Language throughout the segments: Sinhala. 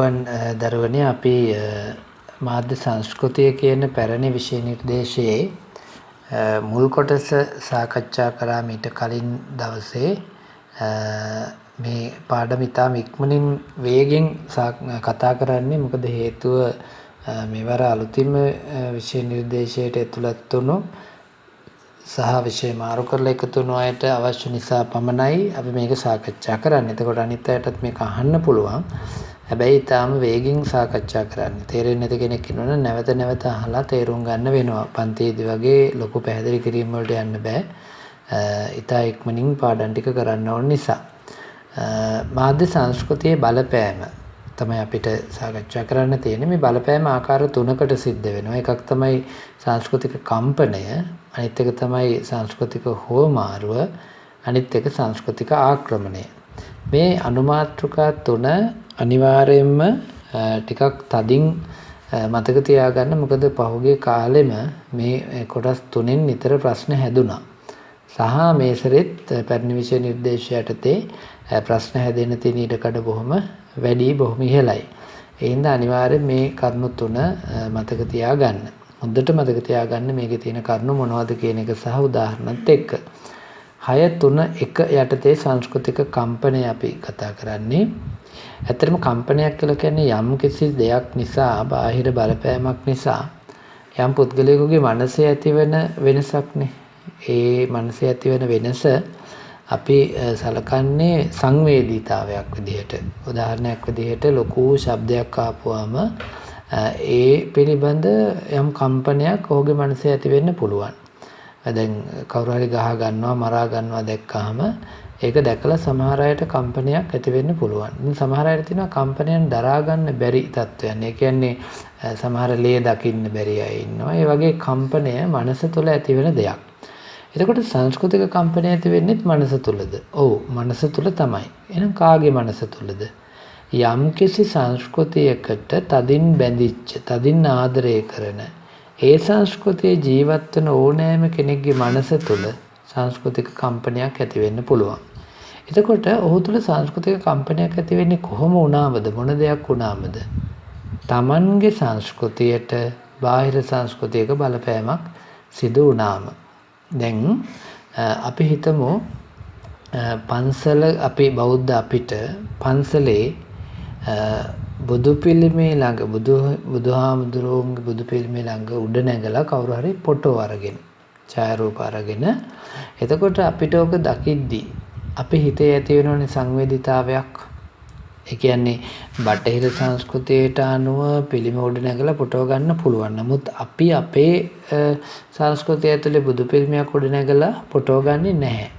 තෙරුවන් දරුවනේ අපි මාධ්‍ය සංස්කෘතිය කියන පැරණි විෂය නිර්දේශයේ මුල් කොටස සාකච්ඡා කරා මීට කලින් දවසේ මේ පාඩම ඉතාම ඉක්මනින් වේගෙන් කතා කරන්නේ මොකද හේතුව මෙවර අලුතින්ම විෂය නිර්දේශයට ඇතුළත් වුණු සහ විෂය මාරු කරලා එකතු වුණු අයට අවශ්‍ය නිසා පමණයි අපි මේක සාකච්ඡා කරන්නේ. එතකොට අනිත් අයටත් මේක අහන්න පුළුවන්. හැබැයි ඊටාම වේගින් සාකච්ඡා කරන්න. තේරෙන්නේ නැති කෙනෙක් ඉන්නවනම් නැවත නැවත අහලා තේරුම් ගන්න වෙනවා. පන්තියේදී වගේ ලොකු පැහැදිලි කිරීම් වලට යන්න බෑ. ඊටා ඉක්මනින් පාඩම් ටික කරන්න ඕන නිසා. මාධ්‍ය සංස්කෘතියේ බලපෑම තමයි අපිට සාකච්ඡා කරන්න තියෙන්නේ. මේ බලපෑම ආකාර තුනකට සිද්ධ වෙනවා. එකක් තමයි සංස්කෘතික කම්පනය, අනිත් එක තමයි සංස්කෘතික හෝමාරුව, අනිත් එක සංස්කෘතික ආක්‍රමණය. මේ අනුමාත්‍රිකා තුන අනිවාර්යයෙන්ම ටිකක් තදින් මතක තියාගන්න. මොකද පහුගිය කාලෙම මේ කොටස් තුනෙන් නිතර ප්‍රශ්න හැදුනා. සහ මේ සැරෙත් පැරණි විෂය නිර්දේශය යටතේ ප්‍රශ්න හැදෙන්න තියෙන ඉඩකඩ බොහොම වැඩි, බොහොම ඉහළයි. ඒ හින්දා අනිවාර්යෙන් මේ කරුණු තුන මතක තියාගන්න. හොඳට මතක තියාගන්න මේකේ තියෙන කරුණු මොනවද කියන එක සහ උදාහරණත් එක්ක. 6.3.1 යටතේ සංස්කෘතික කම්පනය අපි කතා කරන්නේ. ඇත්තටම කම්පනයක් කියලා කියන්නේ යම් කිසි දෙයක් නිසා, බාහිර බලපෑමක් නිසා යම් පුද්ගලයෙකුගේ මනසේ ඇතිවෙන වෙනසක්නේ. ඒ මනසේ ඇතිවෙන වෙනස අපි සලකන්නේ සංවේදීතාවයක් විදිහට. උදාහරණයක් විදිහට ලොකු ශබ්දයක් ආපුවාම ඒ පිළිබඳ යම් කම්පනයක් ඔහුගේ මනසේ ඇති වෙන්න පුළුවන්. දැන් කවුරු හරි ගහ ගන්නවා, මරා ගන්නවා දැක්කහම ඒක දැකලා සමහර අයට කම්පනයක් ඇති වෙන්න පුළුවන්. ඉතින් සමහර අයට තියෙනවා කම්පනයන් දරා ගන්න බැරි තත්ත්වයන්. ඒ කියන්නේ සමහර ලේ දකින්න බැරි අය ඉන්නවා. ඒ වගේ කම්පනය මනස තුළ ඇති වෙන දෙයක්. එතකොට සංස්කෘතික කම්පනය ඇති වෙන්නේත් මනස තුළද? ඔව්, මනස තුළ තමයි. එහෙනම් කාගේ මනස තුළද? යම්කිසි සංස්කෘතියකට තදින් බැඳිච්ච, තදින් ආදරය කරන, ඒ සංස්කෘතියේ ජීවත් වෙන ඕනෑම කෙනෙක්ගේ මනස තුළ සංස්කෘතික කම්පනයක් ඇති වෙන්න පුළුවන්. එතකොට ඔහු තුළ සංස්කෘතික කම්පනයක් ඇති වෙන්නේ කොහොම වුණාමද? මොන දෙයක් වුණාමද? Tamanගේ සංස්කෘතියට බාහිර සංස්කෘතියක බලපෑමක් සිදු වුණාම. දැන් අපි හිතමු පන්සල, අපි බෞද්ධ, අපිට පන්සලේ බුදු පිළිමේ ළඟ, බුදුහාමුදුරුවෝගේ බුදු පිළිමේ ළඟ උඩ නැගලා කවුරු හරි ෆොටෝ අරගෙන, ඡායාරූප අරගෙන, එතකොට අපිට ඔක දකිද්දි අපි හිතේ ඇති වෙනවනේ සංවේදීතාවයක්. ඒ කියන්නේ බටහිර සංස්කෘතියට අනුව පිළිම උඩ නැගලා ෆොටෝ ගන්න පුළුවන්. නමුත් අපි අපේ සංස්කෘතිය ඇතුලේ බුදු පිළිමයක් උඩ නැගලා ෆොටෝ ගන්නේ නැහැ.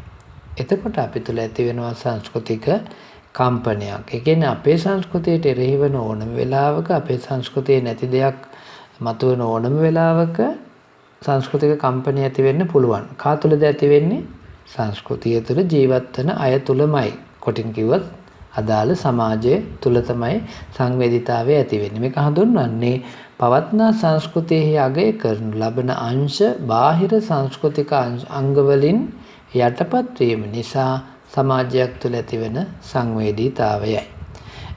එතකොට අපි තුල ඇති වෙනවා සංස්කෘතික කම්පනයක්. ඒ කියන්නේ අපේ සංස්කෘතියට එරෙහිව ඕනම වෙලාවක, අපේ සංස්කෘතියේ නැති දෙයක් මතුවෙන ඕනම වෙලාවක සංස්කෘතික කම්පනය ඇති වෙන්න පුළුවන්. කා තුලද ඇති වෙන්නේ? සංස්කෘතිය තුළ ජීවත් වෙන අය තුලමයි. කොටින් කිව්වොත් අදාළ සමාජය තුල තමයි සංවේදීතාවය ඇති වෙන්නේ. මේක හඳුන්වන්නේ පවත්නා සංස්කෘතියෙහි අගය කරනු ලබන අංශ බාහිර සංස්කෘතික අංගවලින් යටපත් වීම නිසා සමාජයක් තුළ ඇතිවෙන සංවේදීතාවයයි.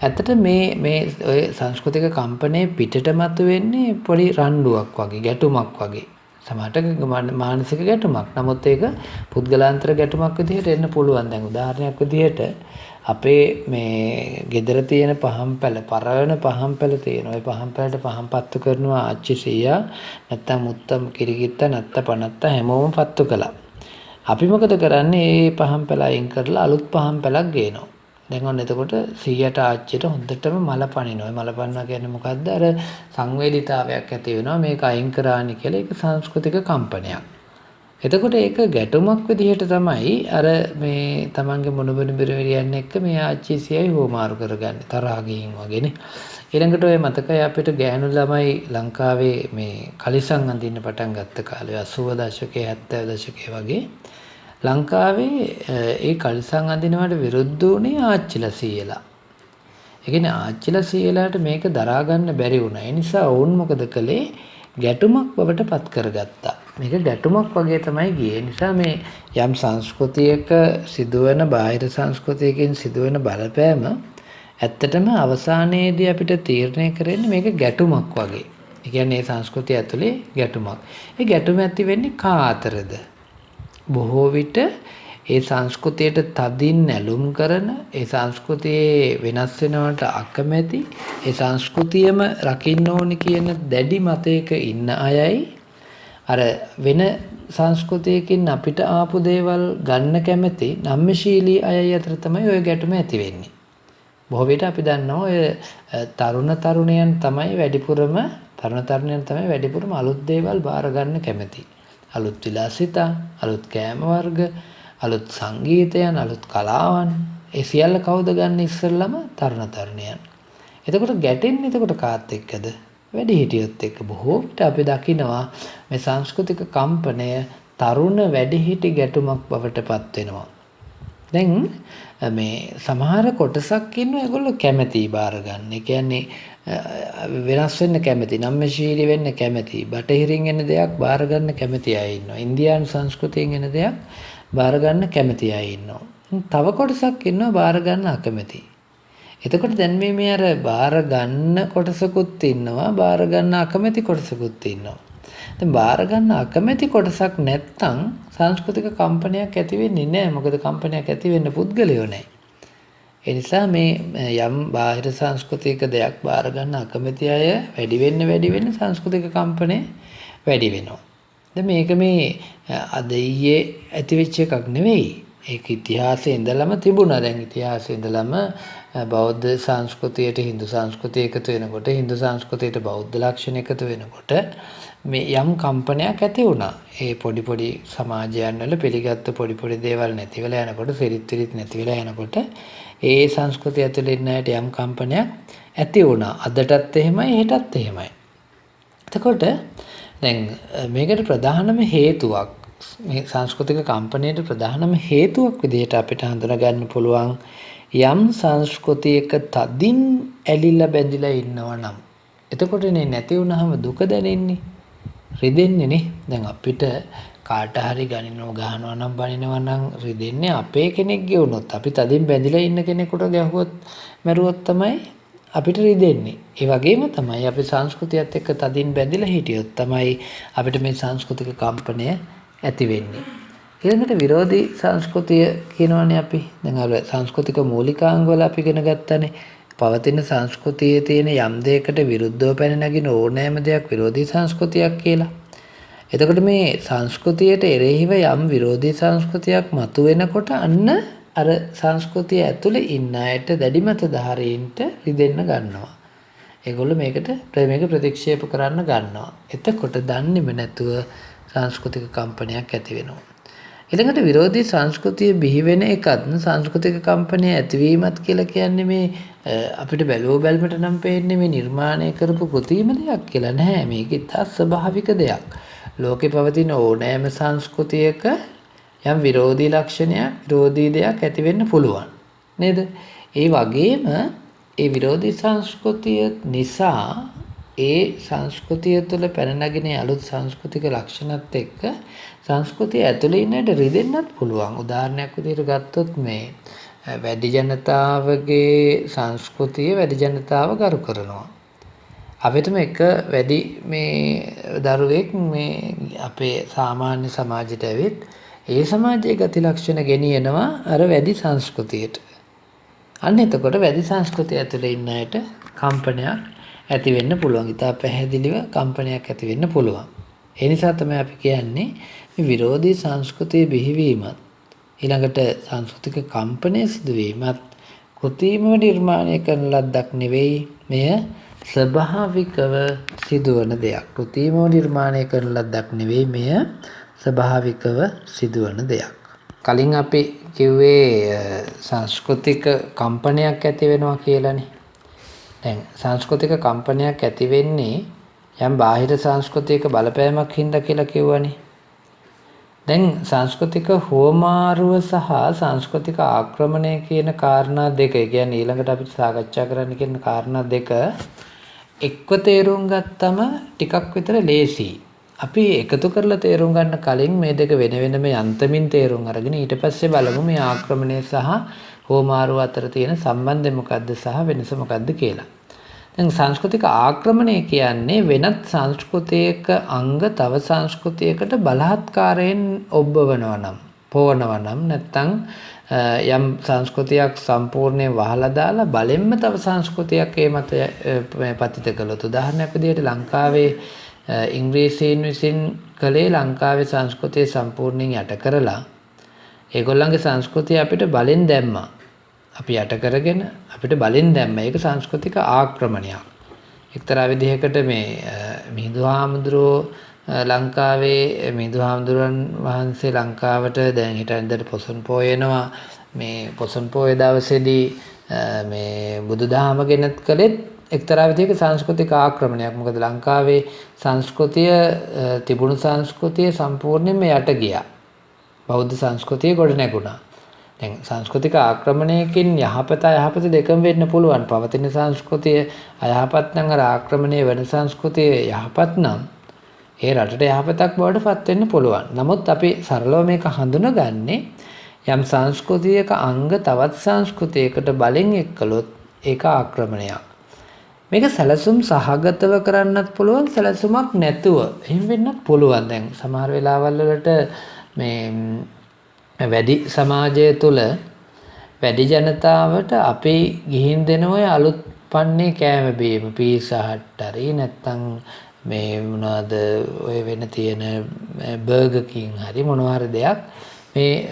ඇත්තට මේ ඔය සංස්කෘතික කම්පනයේ පිටට මතුවෙන්නේ පොඩි රණ්ඩුවක් වගේ, ගැටුමක් වගේ. සමහරට මානසික ගැටුමක්. නමුත් ඒක පුද්ගලාන්තර ගැටුමක් විදිහට එන්න පුළුවන්. දැන් උදාහරණයක් විදිහට අපේ මේ ගෙදර තියෙන පහම්පැල, පරවන පහම්පැල තියෙන. ওই පහම්පැලට පහම් පත්තු කරනවා ආච්චි සීයා, නැත්තම් මුත්තම් කිරිගිත්තා, නැත්ත පනත්ත හැමෝම පත්තු කළා. අපි මොකද කරන්නේ? මේ පහම්පැල අයින් කරලා අලුත් පහම්පැලක් ගේනවා. දැන් ඔන්න එතකොට සීයට ආච්චියට හොඳටම මල පනිනවා. මල පනිනවා කියන්නේ මොකද්ද? අර සංවේදීතාවයක් ඇති වෙනවා මේක අයින් කරානි කියලා. ඒක සංස්කෘතික කම්පනයක්. එතකොට ඒක ගැටුමක් විදිහට තමයි අර මේ තමන්ගේ මොනබන බිරියන් එක්ක මේ ආච්චි සීයයි හෝමාරු කරගන්නේ. තරහා ගින් වගේනේ. ඊළඟට ඔය මතකයි අපිට ගෑනු ළමයි ලංකාවේ මේ කලිසම් අඳින්න පටන් ගත්ත කාලේ 80 දශකයේ 70 දශකයේ වගේ ලංකාවේ ඒ කලිසම් අඳිනවට විරුද්ධ වුණේ ආච්චිලා සීයලා. ඒ කියන්නේ ආච්චිලා සීයලාට මේක දරා ගන්න බැරි වුණා. ඒ නිසා වුන් මොකද කළේ? ගැටුමක් බවට පත් කරගත්තා. මේක ගැටුමක් වගේ තමයි ගියේ. නිසා මේ යම් සංස්කෘතියක සිදුවෙන, බාහිර සංස්කෘතියකින් සිදුවෙන බලපෑම ඇත්තටම අවසානයේදී අපිට තීරණය කරන්නේ මේක ගැටුමක් වගේ. ඒ කියන්නේ මේ සංස්කෘතිය ඇතුලේ ගැටුමක්. ඒ ගැටුම ඇති වෙන්නේ කා අතරද? බොහෝ විට ඒ සංස්කෘතියට තදින් නැලුම් කරන, ඒ සංස්කෘතියේ වෙනස් වෙනවට අකමැති, ඒ සංස්කෘතියම රකින්න ඕනි කියන දැඩි මතයක ඉන්න අයයි අර වෙන සංස්කෘතියකින් අපිට ආපු දේවල් ගන්න කැමති නම්‍යශීලී අයයි අතර තමයි ওই ගැටුම ඇති වෙන්නේ. බොහෝ විට අපි දන්නවා ඔය තරුණයන් තමයි වැඩිපුරම අලුත් දේවල් බාර ගන්න කැමති. අලුත් විලාසිතා, අලුත් කෑම වර්ග, අලුත් සංගීතයන්, අලුත් කලාවන්, ඒ සියල්ල කවුද ගන්න ඉස්සෙල්ලම තරුණයන්. එතකොට ගැටෙන්නේ කාත් එක්කද? වැඩිහිටියොත් එක්ක. බොහෝ විට අපි දකිනවා මේ සංස්කෘතික කම්පනය තරුණ වැඩිහිටි ගැටුමක් බවට පත් වෙනවා. දැන් මේ සමහර කොටසක් ඉන්නවා ඒගොල්ලෝ කැමැති බාර ගන්න. ඒ කියන්නේ වෙනස් වෙන්න කැමැති, නම්‍යශීලී වෙන්න කැමැති, බටහිරින් එන දෙයක් බාර ගන්න කැමැති අය ඉන්නවා. ඉන්දියානු සංස්කෘතියෙන් එන දෙයක් බාර ගන්න කැමැති අය ඉන්නවා. තව කොටසක් ඉන්නවා බාර ගන්න අකමැති. එතකොට දැන් මේ අර බාර ගන්න කොටසකුත් ඉන්නවා, බාර ගන්න අකමැති කොටසකුත් ඉන්නවා. දැන් බාර ගන්න අකමැති කොටසක් නැත්තම් සංස්කෘතික කම්පනයක් ඇති වෙන්නේ නැහැ. මොකද කම්පනයක් ඇති වෙන්න පුද්ගලයෝ නැහැ. ඒ නිසා මේ යම් බාහිර සංස්කෘතික දෙයක් බාර ගන්න අකමැති අය වැඩි වෙන්න සංස්කෘතික කම්පනය වැඩි වෙනවා. දැන් මේක මේ අද ඊයේ ඇති වෙච්ච එකක් නෙවෙයි. ඒක ඉතිහාසයේ ඉඳලම තිබුණා. දැන් ඉතිහාසයේ ඉඳලම බෞද්ධ සංස්කෘතියට හින්දු සංස්කෘතිය එකතු වෙනකොට, හින්දු සංස්කෘතියට බෞද්ධ ලක්ෂණ එකතු වෙනකොට මේ යම් කම්පනයක් ඇති වුණා. ඒ පොඩි සමාජයන් වල පිළිගත්තු පොඩි දේවල් නැති වෙලා යනකොට, සිරිත් නැති වෙලා යනකොට ඒ සංස්කෘතිය ඇතුළේ ඉන්න අයට යම් කම්පනයක් ඇති වුණා. අදටත් එහෙමයි, හෙටත් එහෙමයි. එතකොට දැන් මේකට ප්‍රධානම හේතුවක්, මේ සංස්කෘතික කම්පනයට ප්‍රධානම හේතුවක් විදිහට අපිට හඳුනා ගන්න පුළුවන් යම් සංස්කෘතියක තදින් ඇලිලා බැඳිලා ඉන්නවා නම්. එතකොටනේ නැති වුනහම දුක දැනෙන්නේ, රිදෙන්නේ නේ. දැන් අපිට කාට හරි ගහනවා නම් බනිනවා නම් රිදෙන්නේ අපේ කෙනෙක්ගේ වුණොත්. අපි තදින් බැඳිලා ඉන්න කෙනෙකුට ගැහුවොත් මැරුවොත් තමයි අපිට රිදෙන්නේ. ඒ වගේම තමයි අපි සංස්කෘතියත් එක්ක තදින් බැඳිලා හිටියොත් තමයි අපිට මේ සංස්කෘතික කම්පනය ඇති වෙන්නේ. ඊළඟට විරෝධී සංස්කෘතිය කියනවනේ අපි. දැන් අර සංස්කෘතික මූලිකාංග වල අපි ඉගෙන ගත්තානේ. පවතින සංස්කෘතියේ තියෙන යම් දෙයකට විරුද්ධව පැන නගින ඕනෑම දෙයක් විරෝධී සංස්කෘතියක් කියලා. එතකොට මේ සංස්කෘතියට එරෙහිව යම් විරෝධී සංස්කෘතියක් මතුවෙනකොට අන්න අර සංස්කෘතිය ඇතුලේ ඉන්න අයට, දැඩි මතධාරීන්ට රිදෙන්න ගන්නවා. ඒගොල්ලෝ මේක ප්‍රතික්ෂේප කරන්න ගන්නවා. එතකොට දන්නේම නැතුව සංස්කෘතික කම්පනයක් ඇති වෙනවා. ඊළඟට විරෝධී සංස්කෘතිය බිහි වෙන එකත් සංස්කෘතික කම්පනය ඇතිවීමත් කියලා කියන්නේ මේ අපිට බැලුවොත් නම් පේන්නේ මේ නිර්මාණය කරපු කෘතිම දෙයක් කියලා නෑ. මේක ඉතා ස්වභාවික දෙයක්. ලෝකේ පවතින ඕනෑම සංස්කෘතියක යම් විරෝධී ලක්ෂණයක්, විරෝධී දෙයක් ඇති වෙන්න පුළුවන් නේද? ඒ වගේම ඒ විරෝධී සංස්කෘතිය නිසා ඒ සංස්කෘතිය තුළ පැන නගින අලුත් සංස්කෘතික ලක්ෂණත් එක්ක සංස්කෘතිය ඇතුළේ ඉන්නට රිදෙන්නත් පුළුවන්. උදාහරණයක් විදිහට ගත්තොත් මේ වැඩි ජනතාවගේ සංස්කෘතිය වැඩි ජනතාව ගරු කරනවා. අපිටම එක වැඩි මේ දරුවෙක් මේ අපේ සාමාන්‍ය සමාජයට ඇවිත් ඒ සමාජයේ ගති ලක්ෂණ ගෙනියනවා අර වැඩි සංස්කෘතියට. අන්න එතකොට වැඩි සංස්කෘතිය ඇතුළේ ඉන්න අයට කම්පනයක් ඇති වෙන්න පුළුවන්. ඉතා පැහැදිලිව කම්පනයක් ඇති වෙන්න පුළුවන්. ඒ නිසා තමයි අපි කියන්නේ මේ විරෝධී සංස්කෘතිය බිහිවීමත් ඊළඟට සංස්කෘතික කම්පනය සිදුවීමත් කෘත්‍රිමව නිර්මාණය කරන ලද්දක් නෙවෙයි. මෙය ස්වභාවිකව සිදුවන දෙයක්. කෘත්‍රිමව නිර්මාණය කරන ලද්දක් නෙවෙයි. මෙය ස්වභාවිකව සිදුවන දෙයක්. කලින් අපි කිව්වේ සංස්කෘතික කම්පනයක් ඇති වෙනවා කියලානේ. දැන් සංස්කෘතික කම්පනයක් ඇති වෙන්නේ යම් බාහිර සංස්කෘතියක බලපෑමක් හින්දා කියලා කිව්වනේ. දැන් සංස්කෘතික හුවමාරුව සහ සංස්කෘතික ආක්‍රමණය කියන කාරණා දෙක, කියන්නේ ඊළඟට අපි සාකච්ඡා කරන්න කියන කාරණා දෙක එක්ව තේරුම් ගත්තම ටිකක් විතර ලේසියි. අපි එකතු කරලා තේරුම් ගන්න කලින් මේ දෙක වෙන වෙනම යන්තමින් තේරුම් අරගෙන ඊට පස්සේ බලමු මේ ආක්‍රමණය සහ හුවමාරු අතර තියෙන සම්බන්ධය මොකද්ද සහ වෙනස මොකද්ද කියලා. දැන් සංස්කෘතික ආක්‍රමණය කියන්නේ වෙනත් සංස්කෘතියක අංග තව සංස්කෘතියකට බලහත්කාරයෙන් ඔබවනවා නම්, පොවනවා නම් නැත්නම් යම් සංස්කෘතියක් සම්පූර්ණයෙන් වහලා දාලා බලෙන්ම තව සංස්කෘතියක් ඒ මත පතිත කළොත්. උදාහරණයක් විදිහට ලංකාවේ ඉංග්‍රීසීන් විසින් කළේ ලංකාවේ සංස්කෘතිය සම්පූර්ණයෙන් යට කරලා ඒගොල්ලන්ගේ සංස්කෘතිය අපිට බලෙන් දැම්මා. අපි යට කරගෙන අපිට බලෙන් දැම්මා. ඒක සංස්කෘතික ආක්‍රමණයක්. එක්තරා විදිහකට මේ මිහිඳු හාමුදුරුවෝ ලංකාවේ මිහිඳු හාමුදුරන් වහන්සේ ලංකාවට දැන් හිටින්දට පොසොන් පෝය එනවා. මේ පොසොන් පෝය දවසේදී මේ බුදුදහම ගෙනත් කළෙත් එක්තරා විදිහක සංස්කෘතික ආක්‍රමණයක්. මොකද ලංකාවේ සංස්කෘතිය තිබුණු සංස්කෘතිය සම්පූර්ණයෙන්ම යට ගියා. බෞද්ධ සංස්කෘතිය ගොඩ නැගුණා. දැන් සංස්කෘතික ආක්‍රමණයකින් යහපත අයහපත දෙකම වෙන්න පුළුවන්. පවතින සංස්කෘතිය අයහපත් නම් අර ආක්‍රමණය වෙන සංස්කෘතිය යහපත් නම් ඒ රටට යහපතක් බවට පත් වෙන්න පුළුවන්. නමුත් අපි සරලව මේක හඳුනගන්නේ යම් සංස්කෘතියක අංග තවත් සංස්කෘතියකට බලෙන් එක්කලොත් ඒක ආක්‍රමණයක්. මේක සැලසුම් සහගතව කරන්නත් පුළුවන්, සැලසුමක් නැතුව එහෙම වෙන්නත් පුළුවන්. දැන් සමහර වෙලාවල් වලට මේ වැඩි සමාජය තුළ වැඩි ජනතාවට අපි ගිහින් දෙන ඔය අලුත් පන්නේ කෑම බීම පීසා හට් හරි නැත්නම් මේ මොනවාද ඔය වෙන තියෙන බර්ගර් කින් හරි මොනවා හරි දෙයක්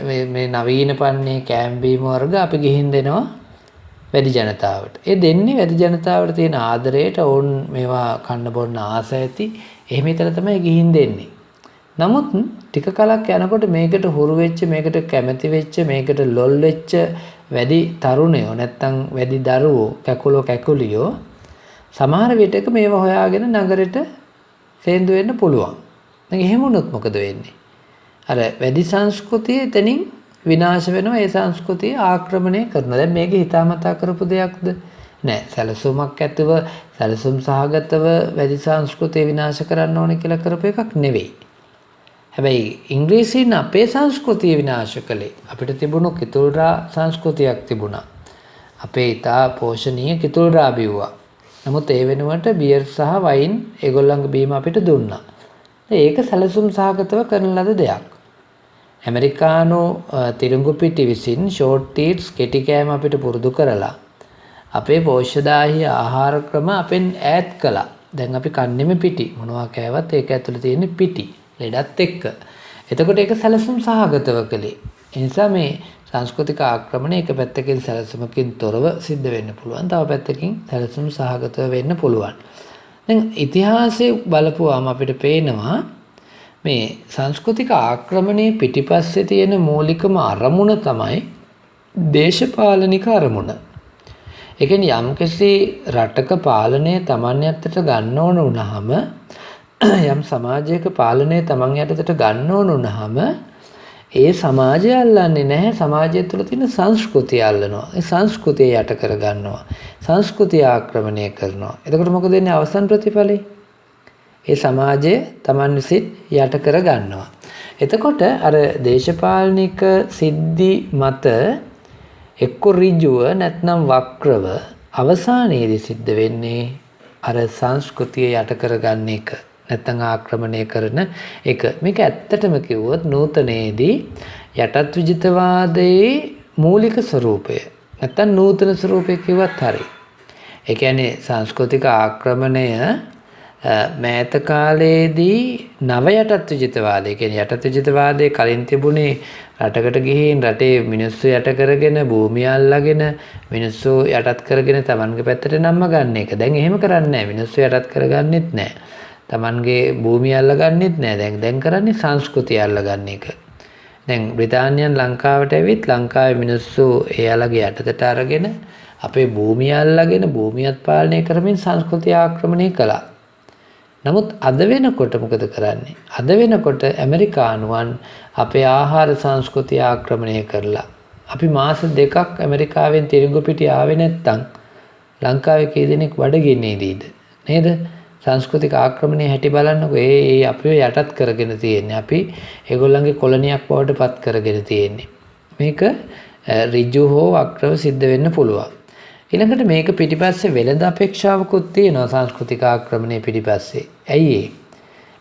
මේ නවීන පන්නේ කෑම බීම වර්ග අපි ගිහින් දෙනවා වැඩි ජනතාවට. ඒ දෙන්නේ වැඩි ජනතාවට තියෙන ආදරයට ඕන් මේවා කන්න බොන්න ආස ඇති. එහෙම විතර තමයි ගිහින් දෙන්නේ. නමුත් ටික කලක් යනකොට මේකට හුරු වෙච්ච, මේකට කැමති වෙච්ච, මේකට ලොල් වෙච්ච වැඩි තරුණයෝ නැත්තම් වැඩි දරුවෝ කැකුලියෝ සමහර විටක මේව හොයාගෙන නගරෙට සේන්දු වෙන්න පුළුවන්. දැන් එහෙම වුණොත් මොකද වෙන්නේ? අර වැඩි සංස්කෘතිය එතනින් විනාශ වෙනවා. ඒ සංස්කෘතිය ආක්‍රමණය කරනවා. දැන් මේක හිතාමතා කරපු දෙයක්ද? නෑ. සැලසුමක් ඇතුව සැලසුම් සහගතව වැඩි සංස්කෘතිය විනාශ කරන්න ඕනේ කියලා කරපු එකක් නෙවෙයි. හැබැයි ඉංග්‍රීසීන් අපේ සංස්කෘතිය විනාශ කළේ. අපිට තිබුණු කිතුල්රා සංස්කෘතියක් තිබුණා. අපේ ඉතා පෝෂණීය කිතුල්රා බිව්වා. නමුත් ඒ වෙනුවට බියර් සහ වයින් ඒගොල්ලන්ගේ බීම අපිට දුන්නා. ඒක සැලසුම් සහගතව කරන ලද දෙයක්. ඇමරිකානු තිරිඟු පිටි විසින් ෂෝට් ටීට්ස් කෙටි කෑම අපිට පුරුදු කරලා අපේ පෝෂ්‍යදායී ආහාර ක්‍රම අපෙන් ඈත් කළා. දැන් අපි කන්නේම පිටි. මොනවා කෑවත් ඒක ඇතුළේ තියෙන පිටි. ලෙඩත් එක්ක. එතකොට ඒක සැලසුම් සහගතව කළේ. ඒ නිසා මේ සංස්කෘතික ආක්‍රමණය එක පැත්තකින් සැලසුමකින් තොරව සිද්ධ වෙන්න පුළුවන්. තව පැත්තකින් සැලසුම් සහගතව වෙන්න පුළුවන්. දැන් ඉතිහාසයේ බලපුවාම අපිට පේනවා මේ සංස්කෘතික ආක්‍රමණයේ පිටිපස්සේ තියෙන මූලිකම අරමුණ තමයි දේශපාලනික අරමුණ. ඒ කියන්නේ යම්කිසි රටක පාලනය Taman යටතට ගන්න ඕන වුණාම යම් සමාජයක පාලනය Taman යටතට ගන්න ඕන වුණාම ඒ සමාජය අල්ලන්නේ නැහැ. සමාජය තුළ තියෙන සංස්කෘතිය අල්ලනවා. ඒ සංස්කෘතිය යට කර ගන්නවා. සංස්කෘතිය ආක්‍රමණය කරනවා. එතකොට මොකද වෙන්නේ? අවසන් ප්‍රතිඵලය ඒ සමාජය Taman විසින් යට කර ගන්නවා. එතකොට අර දේශපාලනික සිද්ධි මත එක්ක ඍජුව නැත්නම් වක්‍රව අවසානයේදී සිද්ධ වෙන්නේ අර සංස්කෘතිය යට කරගන්න එක. නැත්නම් ආක්‍රමණය කරන එක. මේක ඇත්තටම කිව්වොත් නූතනයේදී යටත් විජිතවාදයේ මූලික ස්වરૂපය නැත්නම් නූතන ස්වરૂපය කිව්වත් හරි. ඒ කියන්නේ සංස්කෘතික ආක්‍රමණය මෑත කාලයේදී නව යටත් විජිතවාදය කියන්නේ යටත් විජිතවාදයේ කලින් තිබුණේ රටකට ගිහින් රටේ මිනිස්සු යට කරගෙන භූමිය අල්ලගෙන මිනිස්සු යටත් කරගෙන Tamanගේ පැත්තට නම්ම ගන්න එක. දැන් එහෙම කරන්නේ නැහැ. මිනිස්සු යටත් කරගන්නෙත් නැහැ. Tamanගේ භූමිය අල්ලගන්නෙත් නැහැ. දැන් කරන්නේ සංස්කෘතිය අල්ලගන්න එක. දැන් බ්‍රිතාන්‍යයන් ලංකාවට ඇවිත් ලංකාවේ මිනිස්සු එයාලගේ යටතට අරගෙන අපේ භූමිය අල්ලගෙන භූමියත් පාලනය කරමින් සංස්කෘතිය ආක්‍රමණය කළා. නමුත් අද වෙනකොට මොකද කරන්නේ? අද වෙනකොට ඇමරිකානුවන් අපේ ආහාර සංස්කෘතිය ආක්‍රමණය කරලා අපි මාස 2ක් ඇමරිකාවෙන් තිරිඟු පිටි ආවේ නැත්තම් ලංකාවේ කී දෙනෙක් බඩගින්නේ නේද? නේද? සංස්කෘතික ආක්‍රමණය හැටි බලන්නකො. ඒ අපිව යටත් කරගෙන තියෙන්නේ. අපි ඒගොල්ලන්ගේ කොලනියක් බවට පත් කරගෙන තියෙන්නේ. මේක ඍජු හෝ වක්‍රව සිද්ධ වෙන්න පුළුවන්. ඊළඟට මේක පිටිපස්සේ වෙළඳ අපේක්ෂාවකුත් තියෙනවා සංස්කෘතික ආක්‍රමණය පිටිපස්සේ. ඇයි ඒ?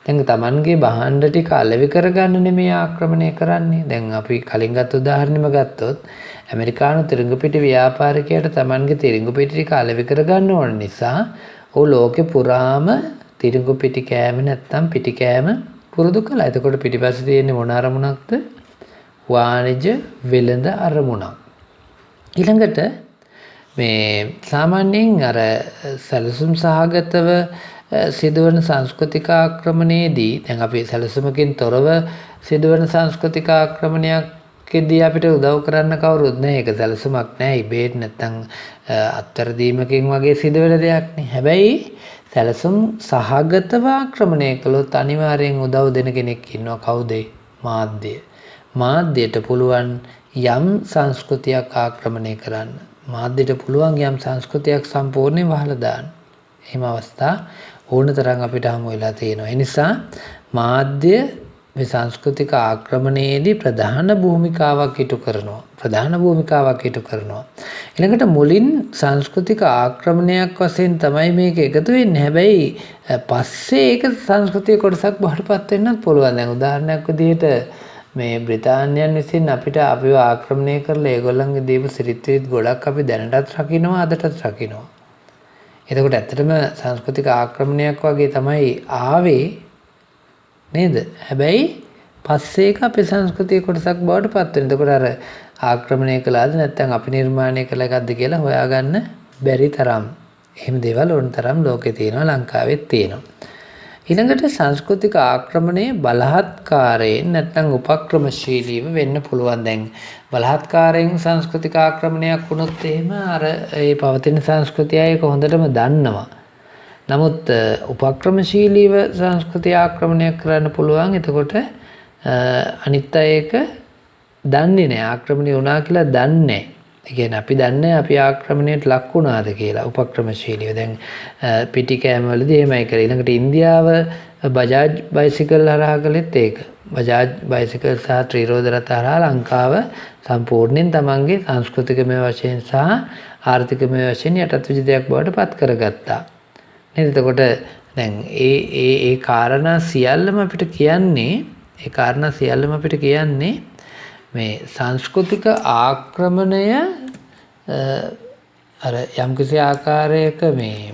දැන් Tamanගේ භාණ්ඩ ටික අලෙවි කරගන්න නෙමෙයි ආක්‍රමණය කරන්නේ. දැන් අපි කලින් ගත්ත උදාහරණෙම ගත්තොත් ඇමරිකානු තිරිඟු පිටි ව්‍යාපාරිකයාට Tamanගේ තිරිඟු පිටි ටික අලෙවි කරගන්න ඕන නිසා ਉਹ ලෝකේ පුරාම තිරිඟු පිටි කෑම නැත්තම් පිටි කෑම පුරුදු කළා. එතකොට පිටිපස්සේ තියෙන්නේ මොන අරමුණක්ද? වාණිජ වෙළඳ අරමුණක්. ඊළඟට මේ සාමාන්‍යයෙන් අර සැලසුම් සහගතව සිදුවන සංස්කෘතික ආක්‍රමණයේදී දැන් අපි සැලසුමකින් තොරව සිදුවන සංස්කෘතික ආක්‍රමණයකදී අපිට උදව් කරන්න කවුරුත් නැහැ. ඒක සැලසුමක් නැහැ. ඉබේට නැත්තම් අත්තර දීමකින් වගේ සිදුවෙන දෙයක් නේ. හැබැයි සැලසුම් සහගතව ආක්‍රමණය කළොත් අනිවාර්යෙන් උදව් දෙන කෙනෙක් ඉන්නවා. කවුද? මාධ්‍ය. මාධ්‍යයට පුළුවන් යම් සංස්කෘතියක් ආක්‍රමණය කරන්න. මාධ්‍යයට පුළුවන් යම් සංස්කෘතියක් සම්පූර්ණයෙන් වහලා දාන්න. එහෙම අවස්ථා ඕනතරම් අපිට හමු වෙලා තියෙනවා. ඒ නිසා මාධ්‍ය මේ සංස්කෘතික ආක්‍රමණයේදී ප්‍රධාන භූමිකාවක් ඉටු කරනවා. ඊළඟට මුලින් සංස්කෘතික ආක්‍රමණයක් වශයෙන් තමයි මේක එකතු වෙන්නේ. හැබැයි පස්සේ ඒක සංස්කෘතික කොටසක් බවට පත් වෙන්නත් පුළුවන්. දැන් උදාහරණයක් විදිහට මේ බ්‍රිතාන්‍යයන් විසින් අපිට අපිව ආක්‍රමණය කරලා ඒගොල්ලන්ගේ දීපු සිරිත් විරිත් ගොඩක් අපි දැනටත් රකින්නවා, අදටත් රකින්නවා. එතකොට ඇත්තටම සංස්කෘතික ආක්‍රමණයක් වගේ තමයි ආවේ නේද? හැබැයි පස්සේ ඒක අපේ සංස්කෘතියේ කොටසක් බවට පත් වෙනවා. එතකොට අර ආක්‍රමණය කළාද නැත්නම් අපි නිර්මාණය කළ එකක්ද කියලා හොයාගන්න බැරි තරම්. එහෙම දේවල් ඕන තරම් ලෝකේ තියෙනවා, ලංකාවෙත් තියෙනවා. ඊළඟට සංස්කෘතික ආක්‍රමණයේ බලහත්කාරයෙන් නැත්නම් උපක්‍රමශීලීව වෙන්න පුළුවන්. දැන් බලහත්කාරයෙන් සංස්කෘතික ආක්‍රමණයක් වුණොත් එහෙම අර ඒ පවතින සංස්කෘතිය ඒක හොඳටම දන්නවා. නමුත් උපක්‍රමශීලීව සංස්කෘතිය ආක්‍රමණයක් කරන්න පුළුවන්. එතකොට අනිත් අය ඒක දන්නේ නැහැ. ආක්‍රමණය වුණා කියලා දන්නේ නැහැ. ඒ කියන්නේ අපි දන්නේ අපි ආක්‍රමණයට ලක් වුණාද කියලා උපක්‍රමශීලීව. දැන් පිටි කෑම වලදී එහෙමයි කරේ. ඊළඟට ඉන්දියාව බජාජ් බයිසිකල් හරහා කළෙත් ඒක. බජාජ් බයිසිකල් සහ ත්‍රිරෝද රථ හරහා ලංකාව සම්පූර්ණයෙන් තමන්ගේ සංස්කෘතිකමය වශයෙන් සහ ආර්ථිකමය වශයෙන් යටත් විජ දෙයක් බවට පත් කරගත්තා. නේද? එතකොට දැන් ඒ කාරණා සියල්ලම අපිට කියන්නේ මේ සංස්කෘතික ආක්‍රමණය අර යම්කිසි ආකාරයක මේ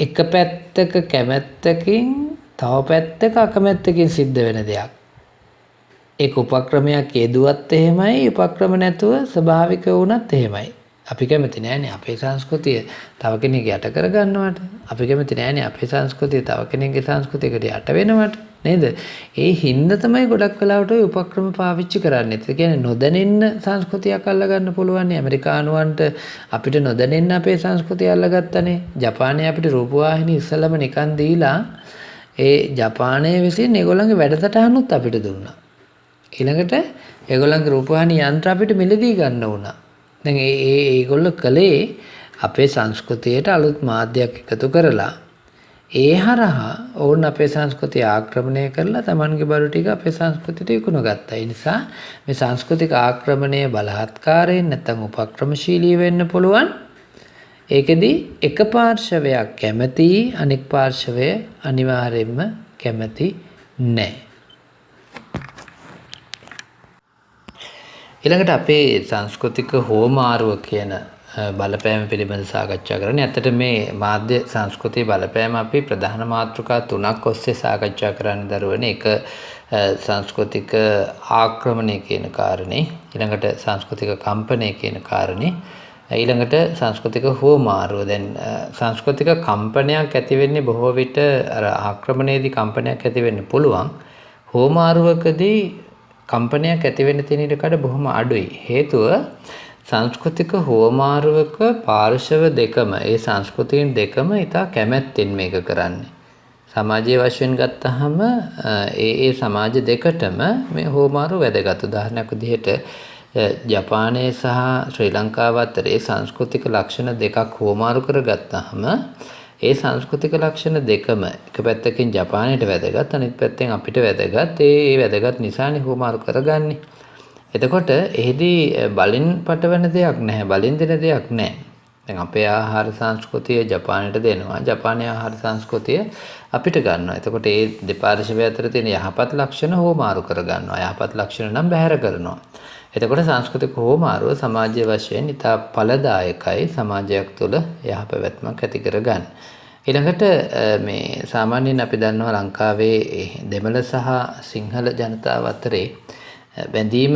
එක පැත්තක කැමැත්තකින් තව පැත්තක අකමැත්තකින් සිද්ධ වෙන දෙයක්. ඒක උපක්‍රමයක් යෙදුවත් එහෙමයි, උපක්‍රම නැතුව ස්වභාවික වුණත් එහෙමයි. අපි කැමති නෑනේ අපේ සංස්කෘතිය තව කෙනෙක් යට කරගන්නවට. අපි කැමති නෑනේ අපේ සංස්කෘතිය තව කෙනෙක්ගේ සංස්කෘතියකට යට වෙනවට නේද? ඒ හින්දා තමයි ගොඩක් වෙලාවට ඔය උපක්‍රම පාවිච්චි කරන්නේ. ඒ කියන්නේ නොදැනෙන්න සංස්කෘතියක් අල්ලගන්න පුළුවන්. ඇමරිකානුවන්ට අපිට නොදැනෙන්න අපේ සංස්කෘතිය අල්ලගත්තනේ. ජපානයේ අපිට රූපවාහිනී ඉස්සලම නිකන් දීලා ඒ ජපානයේ විසින් ඒගොල්ලන්ගේ වැඩසටහනුත් අපිට දුන්නා. ඊළඟට ඒගොල්ලන්ගේ රූපවාහිනී යන්ත්‍ර අපිට මිලදී ගන්න වුණා. දැන් ඒගොල්ලෝ කලේ අපේ සංස්කෘතියට අලුත් මාධ්‍යයක් එකතු කරලා ඒ හරහා ඕන් අපේ සංස්කෘතිය ආක්‍රමණය කරලා Tamanගේ බඩු ටික අපේ සංස්කෘතියට විකුණ ගත්තා. ඒ නිසා මේ සංස්කෘතික ආක්‍රමණය බලහත්කාරයෙන් නැත්නම් උපක්‍රමශීලී වෙන්න පුළුවන්. ඒකෙදි එක පාර්ශවයක් කැමති, අනෙක් පාර්ශවය අනිවාර්යයෙන්ම කැමති නැහැ. ඊළඟට අපේ සංස්කෘතික හෝමාරුව කියන බලපෑම පිළිබඳ සාකච්ඡා කරන්නේ. ඇත්තට මේ මාධ්‍ය සංස්කෘතිය බලපෑම අපි ප්‍රධාන මාතෘකා 3ක් ඔස්සේ සාකච්ඡා කරන්න දරුවනේ. එක සංස්කෘතික ආක්‍රමණය කියන කාරණේ, ඊළඟට සංස්කෘතික කම්පනය කියන කාරණේ, ඊළඟට සංස්කෘතික හෝමාරුව. දැන් සංස්කෘතික කම්පනයක් ඇති වෙන්නේ බොහෝ විට අර ආක්‍රමණයේදී කම්පනයක් ඇති වෙන්න පුළුවන්. හෝමාරුවකදී කම්පනයක් ඇති වෙන්න තියෙන ඉඩ කඩ බොහොම අඩුයි. හේතුව සංස්කෘතික හෝමාරුවක පාර්ශව දෙකම, ඒ සංස්කෘතීන් දෙකම ඉතා කැමැත්තෙන් මේක කරන්නේ. සමාජීය වශයෙන් ගත්තහම ඒ සමාජ දෙකටම මේ හෝමාරුව වැදගත්. උදාහරණයක් විදිහට ජපානයේ සහ ශ්‍රී ලංකාව අතරේ සංස්කෘතික ලක්ෂණ දෙකක් හෝමාරු කරගත්තාම ඒ සංස්කෘතික ලක්ෂණ දෙකම එක පැත්තකින් ජපානයට වැදගත්, අනිත් පැත්තෙන් අපිට වැදගත්. ඒ වැදගත් නිසානේ හෝමාරු කරගන්නේ. එතකොට එහිදී බලින් පටවන දෙයක් නැහැ. බලින් දෙන දෙයක් නැහැ. දැන් අපේ ආහාර සංස්කෘතිය ජපානයට දෙනවා. ජපානයේ ආහාර සංස්කෘතිය අපිට ගන්නවා. එතකොට මේ දෙපාර්ශ්වය අතර තියෙන යහපත් ලක්ෂණ හෝමාරු කර ගන්නවා. යහපත් ලක්ෂණ නම් බැහැර කරනවා. එතකොට සංස්කෘතික හෝමාරුව සමාජීය වශයෙන් ඉතා ඵලදායකයි. සමාජයක් තුළ යහපැවැත්මක් ඇති කර ගන්න. ඊළඟට මේ සාමාන්‍යයෙන් අපි දන්නවා ලංකාවේ දෙමළ සහ සිංහල ජනතාව අතරේ බැඳීම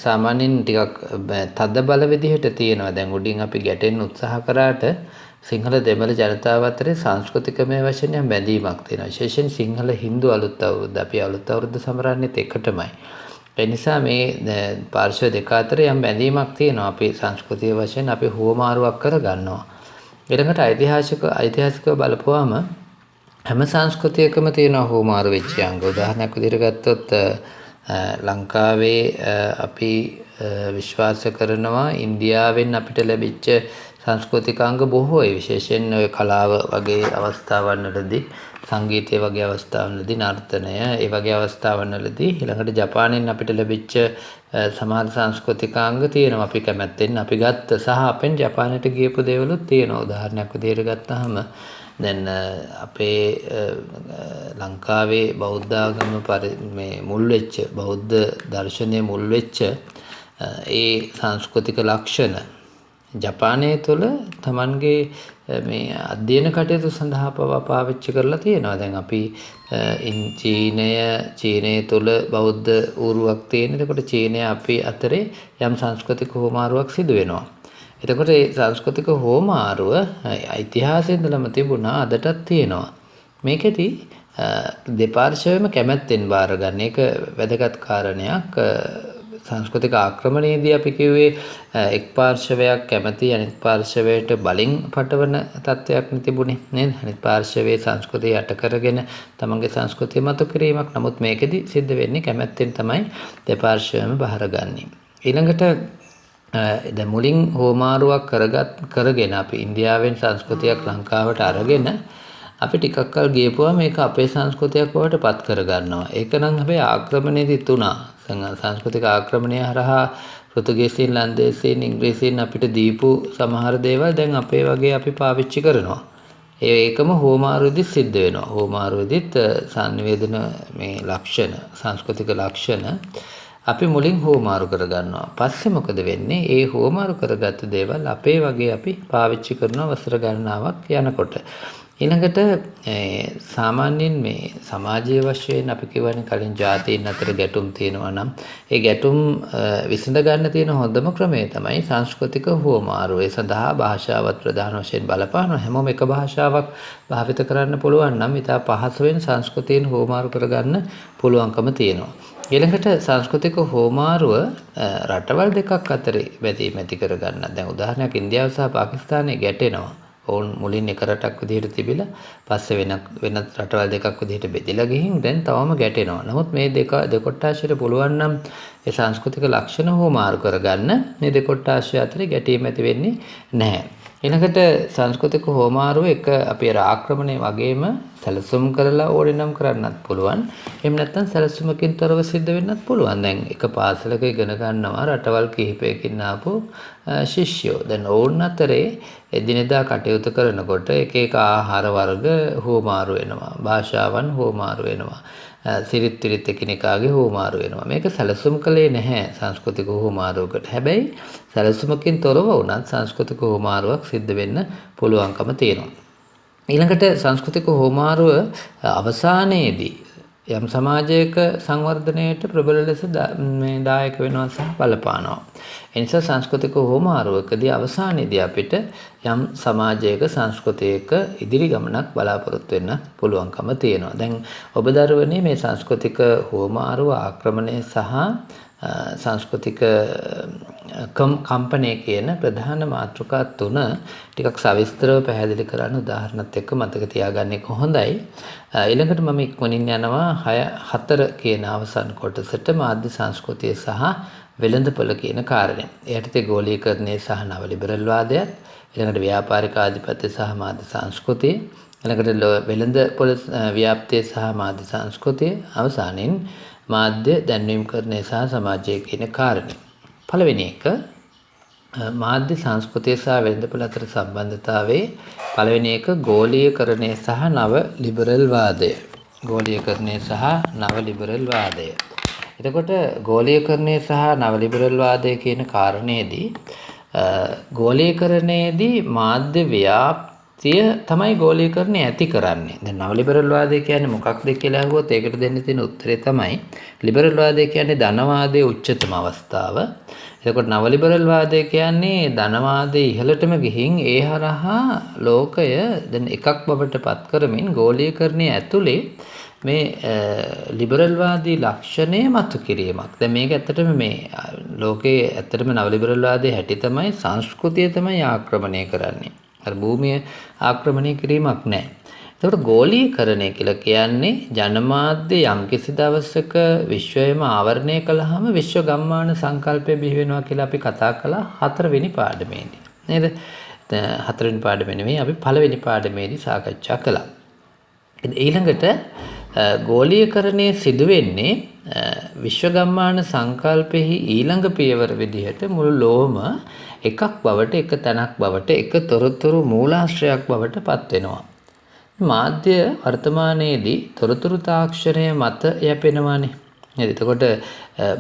සාමාන්‍යයෙන් ටිකක් තද බල විදිහට තියෙනවා. දැන් උඩින් අපි ගැටෙන්න උත්සාහ කරාට සිංහල දෙමළ ජනතාව අතරේ සංස්කෘතිකමය වශයෙන් යම් බැඳීමක් තියෙනවා. විශේෂයෙන් සිංහල හින්දු අලුත් අවුරුද්ද අපි අලුත් අවුරුද්ද සමරන්නේත් එකටමයි. ඒ නිසා මේ පාර්ශ්ව දෙක අතර යම් බැඳීමක් තියෙනවා. අපි සංස්කෘතිය වශයෙන් අපි හුවමාරුවක් කරගන්නවා. ඊළඟට ඓතිහාසිකව බලපුවාම හැම සංස්කෘතියකම තියෙන හුවමාරු වෙච්ච අංග. උදාහරණයක් විදිහට ගත්තොත් ලංකාවේ අපි විශ්වාස කරනවා ඉන්දියාවෙන් අපිට ලැබිච්ච සංස්කෘතික අංග බොහෝයි. විශේෂයෙන් ඔය කලාව වගේ අවස්ථාවන්වලදී, සංගීතය වගේ අවස්ථාවන්වලදී, නර්තනය ඒ වගේ අවස්ථාවන්වලදී ඊළඟට ජපානයෙන් අපිට ලැබිච්ච සමහර සංස්කෘතිකාංග තියෙනවා. අපි කැමැත්තෙන් අපි ගත්ත සහ අපෙන් ජපානයට ගියපු දේවලුත් තියෙනවා. උදාහරණයක් විදිහට ගත්තාම දැන් අපේ ලංකාවේ බෞද්ධ ආගම මේ මුල් වෙච්ච බෞද්ධ දර්ශනය මුල් වෙච්ච ඒ සංස්කෘතික ලක්ෂණ ජපානයේ තුළ Tamanගේ මේ අධ්‍යයන කටයුතු සඳහා පවා පාවිච්චි කරලා තියෙනවා. දැන් අපි චීනය තුළ බෞද්ධ ඌරුවක් තියෙන. එතකොට චීනය අපි අතරේ යම් සංස්කෘතික හෝමාරුවක් සිදු වෙනවා. එතකොට මේ සංස්කෘතික හෝමාරුව ඉතිහාසයේ ඉඳලම තිබුණා, අදටත් තියෙනවා. මේකෙදි දෙපාර්ශ්වයම කැමැත්තෙන් බාර ගන්න එක වැදගත් කාරණයක්. සංස්කෘතික ආක්‍රමණයේදී අපි කිව්වේ එක් පාර්ශවයක් කැමති අනිත් පාර්ශවයට බලින් පටවන තත්ත්වයක් තිබුණේ නේද? අනිත් පාර්ශවයේ සංස්කෘතිය යට කරගෙන තමන්ගේ සංස්කෘතිය මතු කිරීමක්. නමුත් මේකෙදි සිද්ධ වෙන්නේ කැමැත්තෙන් තමයි දෙපාර්ශවයම බාරගන්නේ. ඊළඟට දැන් මුලින් හෝමාරුවක් කරගෙන අපි ඉන්දියාවෙන් සංස්කෘතියක් ලංකාවට අරගෙන අපි ටිකක් කල් ගියපුවා මේක අපේ සංස්කෘතියක් බවට පත් කරගන්නවා. ඒක නම් හැබැයි ආක්‍රමණයේදී තුනා සංස්කෘතික ආක්‍රමණය හරහා පෘතුගීසීන්, ලන්දේසීන්, ඉංග්‍රීසීන් අපිට දීපු සමහර දේවල් දැන් අපේ වගේ අපි පාවිච්චි කරනවා. ඒකම හෝමාරුවේදී සිද්ධ වෙනවා. හෝමාරුවේදීත් සංවේදන මේ ලක්ෂණ, සංස්කෘතික ලක්ෂණ අපි මුලින් හෝමාරු කරගන්නවා. පස්සේ මොකද වෙන්නේ? ඒ හෝමාරු කරගත්ත දේවල් අපේ වගේ අපි පාවිච්චි කරනවා වසර ගණනාවක් යනකොට. ඊළඟට සාමාන්‍යයෙන් මේ සමාජීය වශයෙන් අපි කියවනේ කලින් ජාතීන් අතර ගැටුම් තියෙනවා නම් ඒ ගැටුම් විසඳ ගන්න තියෙන හොඳම ක්‍රමය තමයි සංස්කෘතික හුවමාරුව. ඒ සඳහා භාෂාවත් ප්‍රධාන වශයෙන් බලපානවා. හැමෝම එක භාෂාවක් භාවිත කරන්න පුළුවන් නම් ඉතා පහසුවෙන් සංස්කෘතියෙන් හුවමාරු කරගන්න පුළුවන්කම තියෙනවා. ඊළඟට සංස්කෘතික හෝමාරුව රටවල් දෙකක් අතරේ බැඳීම් ඇති කරගන්න. දැන් උදාහරණයක් ඉන්දියාව සහ පාකිස්තානයේ ගැටෙනවා. ඔවුන් මුලින් එක රටක් විදිහට තිබිලා පස්සේ වෙනත් රටවල් දෙකක් විදිහට බෙදලා ගිහින් දැන් තවම ගැටෙනවා. නමුත් මේ දෙකොට්ටාශයට පුළුවන් නම් ඒ සංස්කෘතික ලක්ෂණ හෝමාරු කරගන්න මේ දෙකොට්ටාශය අතරේ ගැටීම් ඇති වෙන්නේ නැහැ. ඊළඟට සංස්කෘතික හෝමාරුව එක අපි ආක්‍රමණය වගේම සැලසුම් කරලා ඕනෙනම් කරන්නත් පුළුවන්. එහෙම නැත්නම් සැලසුමකින් තොරව සිද්ධ වෙන්නත් පුළුවන්. දැන් එක පාසලක ඉගෙන ගන්නවා රටවල් කිහිපයකින් ආපු ශිෂ්‍යයෝ. දැන් ඔවුන් අතරේ එදිනෙදා කටයුතු කරනකොට එක එක ආහාර වර්ග හෝමාරු වෙනවා. භාෂාවන් හෝමාරු වෙනවා. සිරිත් විරිත් එකිනෙකාගේ හෝමාරු වෙනවා. මේක සැලසුම් කළේ නැහැ සංස්කෘතික හෝමාරුවකට. හැබැයි සැලසුමකින් තොරව වුණත් සංස්කෘතික හෝමාරුවක් සිද්ධ වෙන්න පුළුවන්කම තියෙනවා. ඊළඟට සංස්කෘතික හෝමාරුව අවසානයේදී යම් සමාජයක සංවර්ධනයට ප්‍රබල ලෙස දායක වෙනවා සහ බලපානවා. ඒ නිසා සංස්කෘතික හෝමාරුවකදී අවසානයේදී අපිට යම් සමාජයක සංස්කෘතියක ඉදිරි ගමනක් බලාපොරොත්තු වෙන්න පුළුවන්කම තියෙනවා. දැන් ඔබ දරුවනේ මේ සංස්කෘතික හෝමාරුව ආක්‍රමණය සහ සංස්කෘතික කම්පණය කියන ප්‍රධාන මාතෘකා තුන ටිකක් සවිස්තරව පැහැදිලි කරන්න උදාහරණත් එක්ක මතක තියාගන්න එක හොඳයි. ඊළඟට මම ඉක්මනින් යනවා 4 කියන අවසන් කොටසට මාධ්‍ය සංස්කෘතිය සහ වෙළඳපොළ කියන කාරණය. එයටතේ ගෝලීකරණය සහ නව ලිබරල් වාදයත්, ඊළඟට ව්‍යාපාරික ආධිපත්‍ය සහ මාධ්‍ය සංස්කෘතිය, ඊළඟට වෙළඳපොළ ව්‍යාප්තිය සහ මාධ්‍ය සංස්කෘතිය, අවසානයෙන් මාධ්‍ය දැන්වීම්කරණය සහ සමාජය කියන කාරණේ. පළවෙනි එක මාධ්‍ය සංස්කෘතිය සහ වෙළඳපොළ අතර සම්බන්ධතාවයේ පළවෙනි එක ගෝලීයකරණය සහ නව ලිබරල් වාදය. ගෝලීයකරණය සහ නව ලිබරල් වාදය. එතකොට ගෝලීයකරණය සහ නව ලිබරල් වාදය කියන කාරණේදී ගෝලීයකරණයේදී මාධ්‍ය ව්‍යාප්තිය තමයි ගෝලීයකරණය ඇති කරන්නේ. දැන් නව ලිබරල් වාදය කියන්නේ මොකක්ද කියලා අහුවොත් ඒකට දෙන්න තියෙන උත්තරේ තමයි ලිබරල් වාදය කියන්නේ ධනවාදයේ උච්චතම අවස්ථාව. එතකොට නව ලිබරල් වාදය කියන්නේ ධනවාදයේ ඉහළටම ගිහින් ඒ හරහා ලෝකය දැන් එකක් බවට පත් කරමින් ගෝලීයකරණය ඇතුලේ මේ ලිබරල් වාදී ලක්ෂණය මතු කිරීමක්. දැන් මේක ඇත්තටම මේ ලෝකයේ ඇත්තටම නව ලිබරල් වාදයේ හැටි තමයි සංස්කෘතිය තමයි ආක්‍රමණය කරන්නේ. අර භූමිය ආක්‍රමණය කිරීමක් නැහැ. ඒකට ගෝලීකරණය කියලා කියන්නේ ජනමාධ්‍ය යම්කිසි දවසක විශ්වයම ආවරණය කළාම විශ්ව ගම්මාන සංකල්පය බිහි වෙනවා කියලා අපි කතා කළා 4 වෙනි පාඩමේදී. නේද? 4 වෙනි පාඩමේ නෙමෙයි අපි 1 වෙනි පාඩමේදී සාකච්ඡා කළා. ඊළඟට ගෝලීකරණය සිදු වෙන්නේ විශ්ව ගම්මාන සංකල්පෙහි ඊළඟ පියවර විදිහට මුළු ලෝම එකක් බවට එක තැනක් බවට එක තොරතුරු මූලාශ්‍රයක් බවට පත් වෙනවා. මාධ්‍ය වර්තමානයේදී තොරතුරු තාක්ෂණය මත යැපෙනවානේ. නේද? එතකොට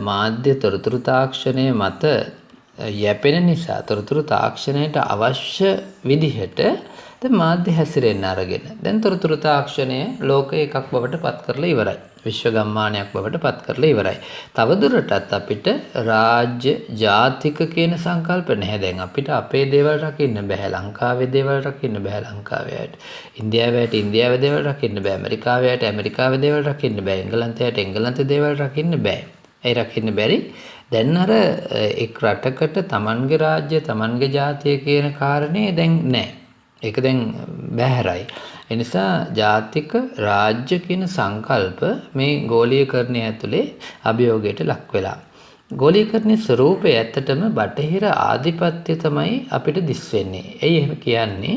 මාධ්‍ය තොරතුරු තාක්ෂණය මත යැපෙන නිසා තොරතුරු තාක්ෂණයට අවශ්‍ය විදිහට මාධ්‍ය හැසිරෙන්න අරගෙන දැන් තොරතුරු තාක්ෂණය ලෝකය එකක් බවට පත් කරලා ඉවරයි. විශ්ව ගම්මානයක් බවට පත් කරලා ඉවරයි. තවදුරටත් අපිට රාජ්‍ය ජාතික කියන සංකල්ප නැහැ. දැන් අපිට අපේ දේවල් රකින්න බෑ. ලංකාවේ දේවල් රකින්න බෑ ලංකාවේට. ඉන්දියාවේට ඉන්දියාවේ දේවල් රකින්න බෑ. ඇමරිකාවේට ඇමරිකාවේ දේවල් රකින්න බෑ. එංගලන්තයට එංගලන්තේ දේවල් රකින්න බෑ. ඒ රකින්න බැරි. දැන් අර එක් රටකට තමන්ගේ රාජ්‍ය තමන්ගේ ජාතිය කියන කාරණේ දැන් නැහැ. ඒක දැන් බැහැරයි. ඒ නිසා ජාතික රාජ්‍ය කියන සංකල්ප මේ ගෝලීකරණය ඇතුලේ අභියෝගයට ලක් වෙලා. ගෝලීකරණයේ ස්වરૂපය ඇත්තටම බටහිර ආධිපත්‍ය තමයි අපිට දිස් වෙන්නේ. එයි එහෙම කියන්නේ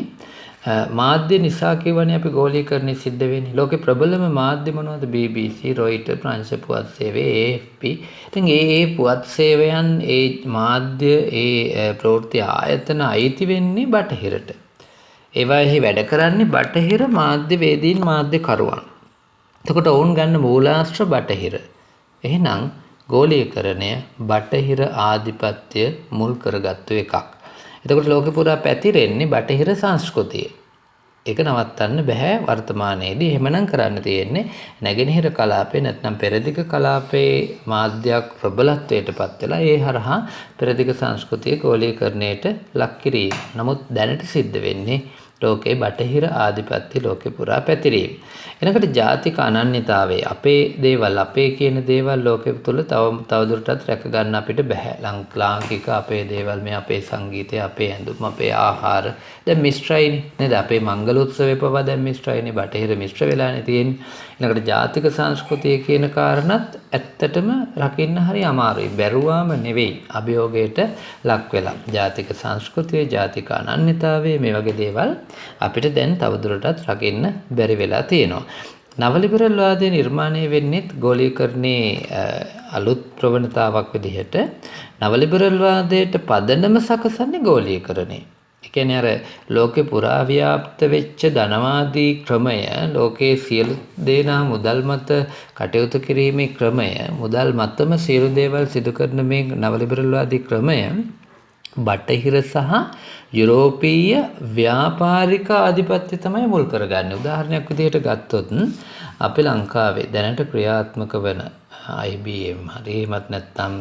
මාධ්‍ය නිසා කියවනේ අපි ගෝලීකරණය සිද්ධ වෙන්නේ. ලෝකේ ප්‍රබලම මාධ්‍ය මොනවද? BBC, Reuters, ප්‍රංශ පුවත් සේවය, AFP. ඉතින් ඒ පුවත් සේවයන් ඒ මාධ්‍ය ඒ ප්‍රවෘත්ති ආයතන අයිති වෙන්නේ බටහිරට. ඒවාෙහි වැඩ කරන්නේ බටහිර මාධ්‍යවේදීන් මාධ්‍යකරුවන්. එතකොට ඔවුන් ගන්න මූලාශ්‍ර බටහිර. එහෙනම් ගෝලීකරණය බටහිර ආධිපත්‍ය මුල් කරගත්තු එකක්. එතකොට ලෝකෙ පුරා පැතිරෙන්නේ බටහිර සංස්කෘතිය. ඒක නවත්තන්න බෑ වර්තමානයේදී. එහෙමනම් කරන්න තියෙන්නේ නැගෙනහිර කලාපේ නැත්නම් පෙරදිග කලාපේ මාධ්‍යයක් ප්‍රබලත්වයට පත් වෙලා ඒ හරහා පෙරදිග සංස්කෘතිය ගෝලීකරණයට ලක් කිරීම. නමුත් දැනට සිද්ධ වෙන්නේ ලෝකේ බටහිර ආධිපත්‍ය ලෝකෙ පුරා පැතිරීම. එනකට ජාතික අනන්‍යතාවය අපේ දේවල් අපේ කියන දේවල් ලෝකෙ තුල තවදුරටත් රැක ගන්න අපිට බෑ. ලාංකික අපේ දේවල් මේ අපේ සංගීතය අපේ ඇඳුම් අපේ ආහාර දැන් මිශ්‍රයිනේ නේද? අපේ මංගල උත්සවය පවා දැන් මිශ්‍රයිනේ. බටහිර මිශ්‍ර වෙලානේ තියෙන්නේ. ඊළඟට ජාතික සංස්කෘතිය කියන කාරණත් ඇත්තටම රකින්න හරි අමාරුයි. බැරුවාම නෙවෙයි අභියෝගයට ලක් වෙලා. ජාතික සංස්කෘතිය, ජාතික අනන්‍යතාවය මේ වගේ දේවල් අපිට දැන් තවදුරටත් රකින්න බැරි වෙලා තියෙනවා. නව ලිබරල් වාදය නිර්මාණය වෙන්නේ ගෝලීකරණයේ අලුත් ප්‍රවණතාවක් විදිහට. නව ලිබරල් වාදයට පදනම සකසන්නේ ගෝලීකරණය. ඒ කියන්නේ අර ලෝකේ පුරා ව්‍යාප්ත වෙච්ච ධනවාදී ක්‍රමය, ලෝකයේ සියලු දේනා මුදල් මත කටයුතු කිරීමේ ක්‍රමය, මුදල් මතම සියලු දේවල් සිදු කරන මේ නව ලිබරල් වාදී ක්‍රමය බටහිර සහ යුරෝපීය ව්‍යාපාරික ආධිපත්‍ය තමයි මුල් කරගන්නේ. උදාහරණයක් විදිහට ගත්තොත් අපේ ලංකාවේ දැනට ක්‍රියාත්මක වන IBM හරි එහෙමත් නැත්නම්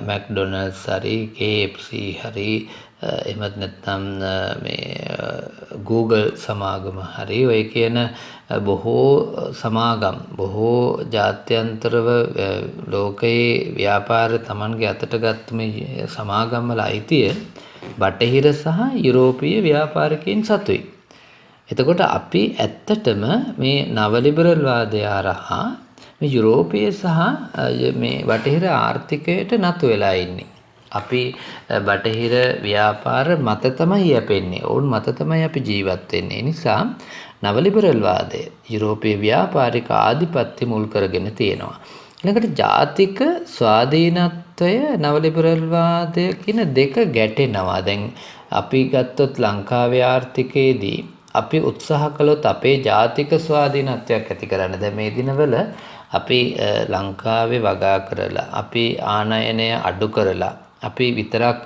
McDonald's හරි KFC හරි එහෙමත් නැත්නම් මේ Google සමාගම හරි ඔය කියන බොහෝ සමාගම් බොහෝ ජාත්‍යන්තරව ලෝකයේ ව්‍යාපාර Tamanගේ අතට ගත්ත මේ සමාගම් වල අයිතිය බටහිර සහ යුරෝපීය ව්‍යාපාරිකයන් සතුයි. එතකොට අපි ඇත්තටම මේ නව ලිබරල් වාදය හරහා මේ යුරෝපීය සහ මේ බටහිර ආර්ථිකයට නතු වෙලා ඉන්නේ. අපි බටහිර ව්‍යාපාර මත තමයි යැපෙන්නේ. ඕන් මත තමයි අපි ජීවත් වෙන්නේ. ඒ නිසා නව ලිබරල් වාදය යුරෝපීය ව්‍යාපාරික ආධිපත්‍ය මුල් කරගෙන තියෙනවා. ඊළඟට ජාතික ස්වාධීනත්වය නව ලිබරල් වාදය කියන දෙක ගැටෙනවා. දැන් අපි ගත්තොත් ලංකාවේ ආර්ථිකයේදී අපි උත්සාහ කළොත් අපේ ජාතික ස්වාධීනත්වයක් ඇති කරන්න. දැන් මේ දිනවල අපි ලංකාවේ වගා කරලා අපි ආනයනය අඩු කරලා අපි විතරක්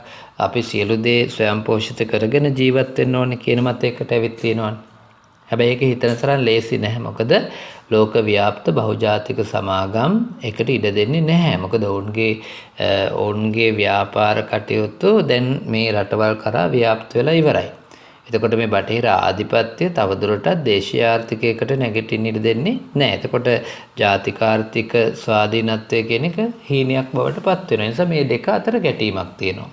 අපි සියලු දේ ස්වයං පෝෂිත කරගෙන ජීවත් වෙන්න ඕනේ කියන මතයකට ඇවිත් තියෙනවානේ. හැබැයි ඒක හිතන තරම් ලේසි නැහැ. මොකද ලෝක ව්‍යාප්ත බහුජාතික සමාගම් එකට ඉඩ දෙන්නේ නැහැ. මොකද ඔවුන්ගේ ව්‍යාපාර කටයුතු දැන් මේ රටවල් කරා ව්‍යාප්ත වෙලා ඉවරයි. එතකොට මේ බටහිර ආධිපත්‍ය තවදුරටත් දේශීය ආර්ථිකයකට නැගිටින්න ඉඩ දෙන්නේ නැහැ. එතකොට ජාතික ආර්ථික ස්වාධීනත්වය කියන එක හීනයක් බවට පත් වෙනවා. ඒ නිසා මේ දෙක අතර ගැටීමක් තියෙනවා.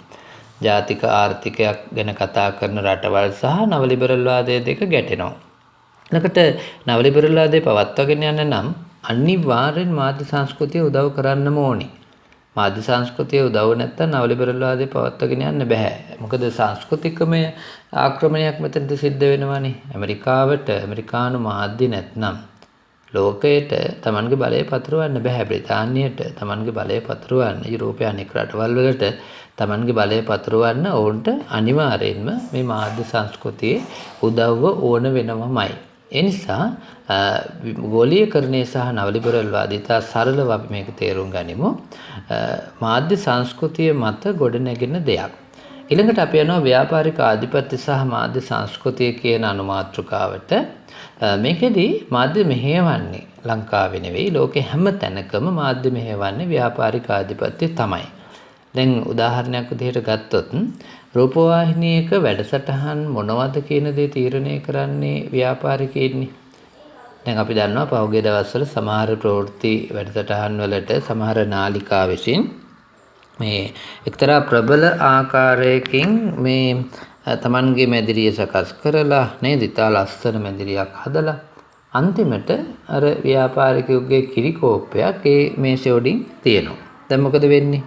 ජාතික ආර්ථිකයක් ගැන කතා කරන රටවල් සහ නව ලිබරල් වාදය දෙක ගැටෙනවා. ඊළඟට නව ලිබරල් වාදය පවත්වාගෙන යන්න නම් අනිවාර්යෙන් මාධ්‍ය සංස්කෘතිය උදව් කරන්නම ඕනේ. මාධ්‍ය සංස්කෘතිය උදව් නැත්තම් නව ලිබරල් වාදය පවත්වාගෙන යන්න බෑ. මොකද සංස්කෘතිකමය ආක්‍රමණයක් මෙතනදී සිද්ධ වෙනවානේ. ඇමරිකාවට ඇමරිකානු මාධ්‍ය නැත්නම් ලෝකයට තමන්ගේ බලය පතුරවන්න බෑ. බ්‍රිතාන්‍යයට තමන්ගේ බලය පතුරවන්න, යුරෝපයේ අනෙක් රටවල් වලට තමන්ගේ බලය පතුරවන්න ඕන්ට අනිවාර්යෙන්ම මේ මාධ්‍ය සංස්කෘතියේ උදව්ව ඕන වෙනවමයි. ඒ නිසා ගෝලීකරණය සහ නව ලිබරල් වාදිතා සරලව අපි මේක තේරුම් ගනිමු. මාධ්‍ය සංස්කෘතිය මත ගොඩනැගෙන දෙයක්. ඊළඟට අපි යනවා ව්‍යාපාරික ආධිපත්‍ය සහ මාධ්‍ය සංස්කෘතිය කියන අනුමාතෘකාවට. මේකෙදි මාධ්‍ය මෙහෙයවන්නේ ලංකාවේ නෙවෙයි ලෝකේ හැම තැනකම මාධ්‍ය මෙහෙයවන්නේ ව්‍යාපාරික ආධිපත්‍ය තමයි. දැන් උදාහරණයක් විදිහට ගත්තොත් රූපවාහිනියක වැඩසටහන් මොනවද කියන දේ තීරණය කරන්නේ ව්‍යාපාරිකයින්නේ. දැන් අපි දන්නවා පහුගිය දවස්වල සමහර ප්‍රවෘත්ති වැඩසටහන් වලට සමහර නාලිකා විසින් මේ එක්තරා ප්‍රබල ආකාරයකින් මේ තමන්ගේ මැදිරිය සකස් කරලා නේද? ඉතා ලස්සන මැදිරියක් හදලා අන්තිමට අර ව්‍යාපාරිකයෙකුගේ කිරිකෝප්පයක් ඒ මේසෙ උඩින් තියෙනවා. දැන් මොකද වෙන්නේ?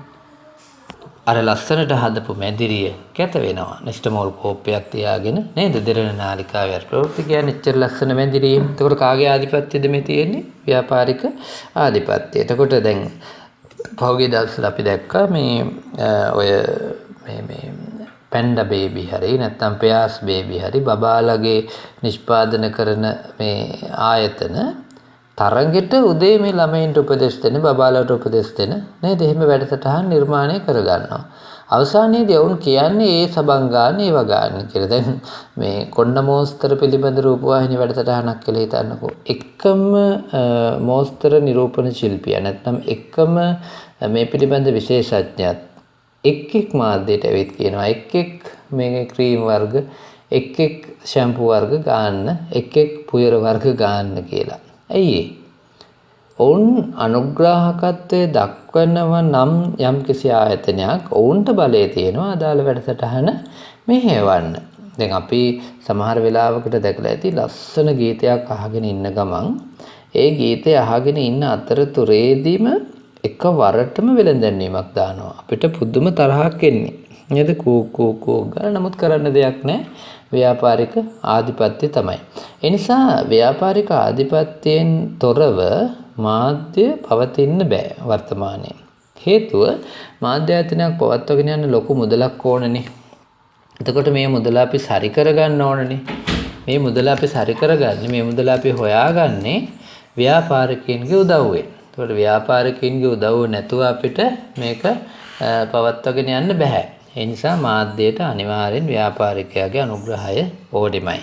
අර ලස්සනට හදපු මැදිරිය කැත වෙනවා. නිස්ටමෝල් කෝප්පයක් තියාගෙන නේද? දෙරණ නාලිකාවේ ප්‍රවෘත්ති කියන්නේ එච්චර ලස්සන මැදිරිය. එතකොට කාගේ ආධිපත්‍යද මේ තියෙන්නේ? ව්‍යාපාරික ආධිපත්‍ය. එතකොට දැන් පහුගිය දවස්වල අපි දැක්කා මේ ඔය මේ පැන්ඩා බේබි හරි නැත්නම් පෙයාස් බේබි හරි බබාලගේ නිෂ්පාදන කරන මේ ආයතන තරගෙට උදේ මේ ළමයින්ට උපදෙස් දෙන බබාලට උපදෙස් දෙන නේද? එහෙම වැඩසටහන් නිර්මාණය කරගන්නවා. අවසානයේදී වුන් කියන්නේ ඒ සබන් ගන්න ඒව ගන්න කියලා. දැන් මේ කොණ්ඩ මෝස්තර පිළිබඳ රූපවාහිනී වැඩසටහනක් කියලා හිතන්නකෝ. එකම මෝස්තර නිරූපණ ශිල්පියා නැත්නම් එකම මේ පිළිබඳ විශේෂඥයත් එක් මාධ්‍යයට ඇවිත් කියනවා එක් මේ ක්‍රීම් වර්ග එක් ෂැම්පු වර්ග ගන්න එක් පුයර වර්ග ගන්න කියලා. ඇයි ඔවුන් අනුග්‍රාහකත්වයේ දක්වනව නම් යම්කිසි ආයතනයක් ඔවුන්ට බලය තියෙනවා අදාළ වැඩසටහන මෙහෙවන්න. දැන් අපි සමහර වෙලාවකට දැකලා ඇති ලස්සන ගීතයක් අහගෙන ඉන්න ගමන් ඒ ගීතය අහගෙන ඉන්න අතරතුරේදීම එකවරටම වෙලඳැන්වීමක් දානවා. අපිට පුදුම තරහක් එන්නේ. නේද? කෝ ගාන නමුත් කරන්න දෙයක් නැහැ. ව්‍යාපාරික ආධිපත්‍ය තමයි. ඒ නිසා ව්‍යාපාරික ආධිපත්‍යයෙන් තොරව මාධ්‍ය පවතින්න බෑ වර්තමානයේ. හේතුව මාධ්‍ය ආයතනයක් පවත්වාගෙන යන ලොකු මුදලක් ඕනනේ. එතකොට මේ මුදල අපි සරි කරගන්න ඕනනේ. මේ මුදල අපි සරි කරගන්නේ මේ මුදල අපි හොයාගන්නේ ව්‍යාපාරිකයන්ගේ උදව්වෙන්. එතකොට ව්‍යාපාරිකයන්ගේ උදව්ව නැතුව අපිට මේක පවත්වාගෙන යන්න බෑ. ඒ නිසා මාධ්‍යයට අනිවාර්යෙන් ව්‍යාපාරිකයාගේ අනුග්‍රහය ඕනෙමයි.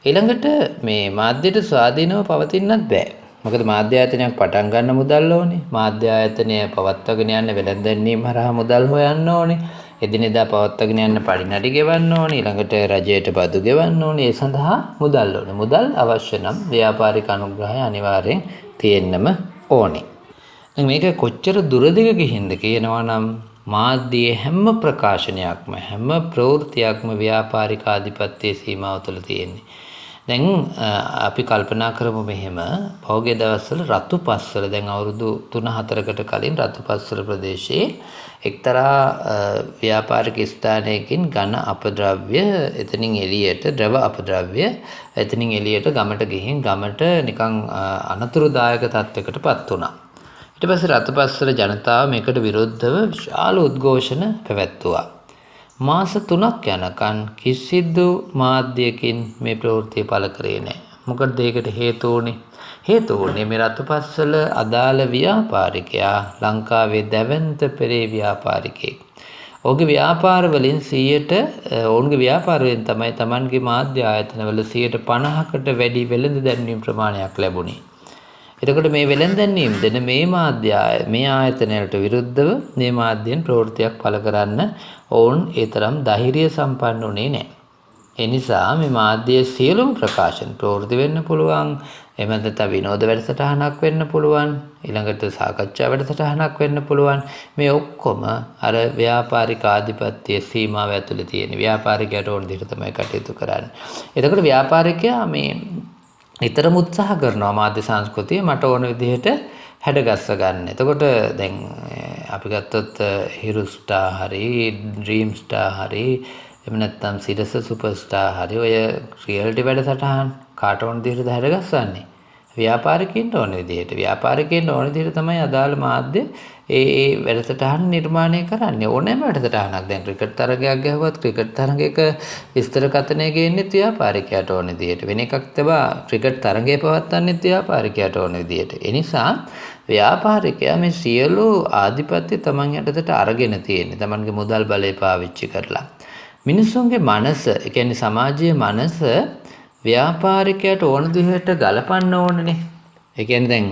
ඊළඟට මේ මාධ්‍යයට ස්වාධීනව පවතින්නත් බෑ. මොකද මාධ්‍ය ආයතනයක් පටන් ගන්න මුදල් ඕනේ. මාධ්‍ය ආයතනය පවත්වාගෙන යන්න වෙළඳැන්වීම හරහා මුදල් හොයන්න ඕනේ. එදිනෙදා පවත්වාගෙන යන්න පඩිනඩි ගෙවන්න ඕනේ. ඊළඟට රජයට බදු ගෙවන්න ඕනේ. ඒ සඳහා මුදල් ඕනේ. මුදල් අවශ්‍ය නම් ව්‍යාපාරික අනුග්‍රහය අනිවාර්යෙන් තියෙන්නම ඕනේ. දැන් මේක කොච්චර දුරදිග ගිහින්ද කියනවා නම් මාධ්‍යයේ හැම ප්‍රකාශනයක්ම හැම ප්‍රවෘත්තියක්ම ව්‍යාපාරික ආධිපත්‍යයේ සීමාව තුළ තියෙන්නේ. දැන් අපි කල්පනා කරමු මෙහෙම පහුගිය දවස්වල රතුපස්වල දැන් අවුරුදු 3-4කට කලින් රතුපස්වල ප්‍රදේශයේ එක්තරා ව්‍යාපාරික ස්ථානයකින් ඝන අපද්‍රව්‍ය එතනින් එළියට ද්‍රව අපද්‍රව්‍ය එතනින් එළියට ගමට ගිහින් ගමට නිකන් අනතුරුදායක තත්යකටපත් වුණා. ඊට පස්සේ රතුපස්වල ජනතාව මේකට විරුද්ධව විශාල උද්ඝෝෂණ පැවැත්තුවා. මාස 3ක් යනකන් කිසිදු මාධ්‍යකින් මේ ප්‍රවෘත්තිය පළ කරේ නැහැ. මොකද ඒකට හේතු වුණේ මේ රතුපස්වල අදාළ ව්‍යාපාරිකයා ලංකාවේ දැවැන්ත පෙරේ ව්‍යාපාරිකයෙක්. ඔහුගේ ව්‍යාපාර වලින් 100ට ඔවුන්ගේ ව්‍යාපාර වලින් තමයි Tamanගේ මාධ්‍ය ආයතනවල 50%කට වැඩි වෙළඳ දැන්වීම් ප්‍රමාණයක් ලැබුණේ. එතකොට මේ වෙළඳ දැන්වීම් දෙන මේ ආයතනවලට විරුද්ධව මේ මාධ්‍යයෙන් ප්‍රවෘත්තියක් පළ කරන්න ඔවුන් ඒ තරම් ධෛර්ය සම්පන්න වුණේ නැහැ. ඒ නිසා මේ මාධ්‍යයේ සියලුම ප්‍රකාශන ප්‍රවෘත්ති වෙන්න පුළුවන්. එහෙම නැත්නම් විනෝද වැඩසටහනක් වෙන්න පුළුවන්. ඊළඟට සාකච්ඡා වැඩසටහනක් වෙන්න පුළුවන්. මේ ඔක්කොම අර ව්‍යාපාරික ආධිපත්‍යයේ සීමාව ඇතුළේ තියෙන ව්‍යාපාරිකයට ඕන දෙයට තමයි කටයුතු කරන්නේ. එතකොට ව්‍යාපාරිකයා මේ නිතරම උත්සාහ කරනවා මාධ්‍ය සංස්කෘතිය මට ඕන විදිහට හැඩගස්ස ගන්න. එතකොට දැන් අපි ගත්තොත් හිරු ස්ටාර් හරි ඩ්‍රීම් ස්ටාර් හරි එහෙම නැත්නම් සිරස සුපර් ස්ටාර් හරි ඔය රියැලිටි වැඩසටහන් කාට ඕන විදිහට හැඩගස්සන්නේ. ව්‍යාපාරිකයින්ට ඕන විදිහට. ව්‍යාපාරිකයින්ට ඕන විදිහට තමයි අදාළ මාධ්‍ය ඒ වැඩසටහන් නිර්මාණය කරන්නේ. ඕනෑම වැඩසටහනක් දැන් ක්‍රිකට් තරගයක් ගහුවත් ක්‍රිකට් තරගයක විස්තර කථනය ගේන්නේ ව්‍යාපාරිකයාට ඕන විදිහට. වෙන එකක් තබා ක්‍රිකට් තරගය පවත්වන්නේ ව්‍යාපාරිකයාට ඕන විදිහට. ඒ නිසා ව්‍යාපාරිකයා මේ සියලු ආධිපත්‍ය තමන් යටතට අරගෙන තියෙන්නේ. තමන්ගේ මුදල් බලය පාවිච්චි කරලා. මිනිස්සුන්ගේ මනස, ඒ කියන්නේ සමාජයේ මනස ව්‍යාපාරිකයට ඕන විදිහට ගලපන්න ඕනනේ. ඒ කියන්නේ දැන්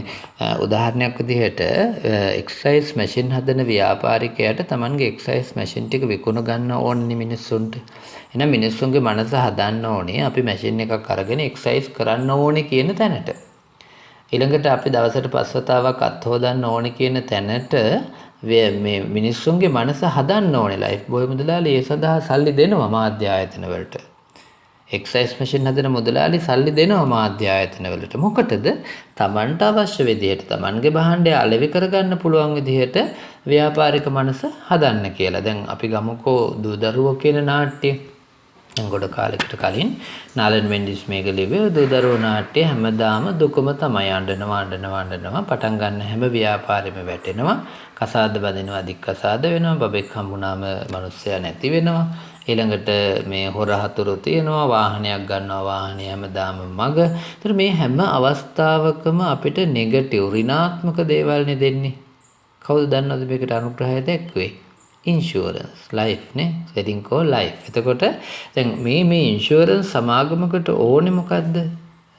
උදාහරණයක් විදිහට එක්සයිස් මැෂින් හදන ව්‍යාපාරිකයාට Tamanගේ එක්සයිස් මැෂින් ටික විකුණ ගන්න ඕනේ මිනිස්සුන්ට. එහෙනම් මිනිස්සුන්ගේ මනස හදන්න ඕනේ අපි මැෂින් එකක් අරගෙන එක්සයිස් කරන්න ඕනේ කියන තැනට. ඊළඟට අපි දවසට 5 වතාවක් අත් හොදන්න ඕනේ කියන තැනට මේ මිනිස්සුන්ගේ මනස හදන්න ඕනේ. ලයිෆ් බෝයි මුදලාලි ඒ සඳහා සල්ලි දෙනවා මාධ්‍ය ආයතන වලට. එක්සයිස් මැෂින් හදන මුදලාලි සල්ලි දෙනවා මාධ්‍ය ආයතන වලට. මොකටද? Tamanට අවශ්‍ය විදිහට Tamanගේ භාණ්ඩය අලෙවි කරගන්න පුළුවන් විදිහට ව්‍යාපාරික මනස හදන්න කියලා. දැන් අපි ගමුකෝ දූ දරුවෝ කියන නාට්‍ය. ගොඩ කාලෙකට කලින් නාලන් මෙන්ඩිස් මේක ලිව්වේ දූ දරුවෝ නාට්‍ය හැමදාම දුකම තමයි අඬනවා පටන් ගන්න හැම ව්‍යාපාරෙම වැටෙනවා. කසාද බඳිනවා අධික කසාද වෙනවා. බබෙක් හම්බුනාම මිනිස්සයා නැති වෙනවා. ඊළඟට මේ හොර හතුරු තියෙනවා. වාහනයක් ගන්නවා වාහනේ හැමදාම මග. ඒතර මේ හැම අවස්ථාවකම අපිට නෙගටිව් ඍණාත්මක දේවල් නේ දෙන්නේ. කවුද දන්නවද මේකට අනුග්‍රහය දක්වන්නේ? ඉන්ෂුරන්ස් ලයිෆ් නේ සෙටින්කෝ ලයිෆ්. එතකොට දැන් මේ ඉන්ෂුරන්ස් සමාගමකට ඕනේ මොකද්ද?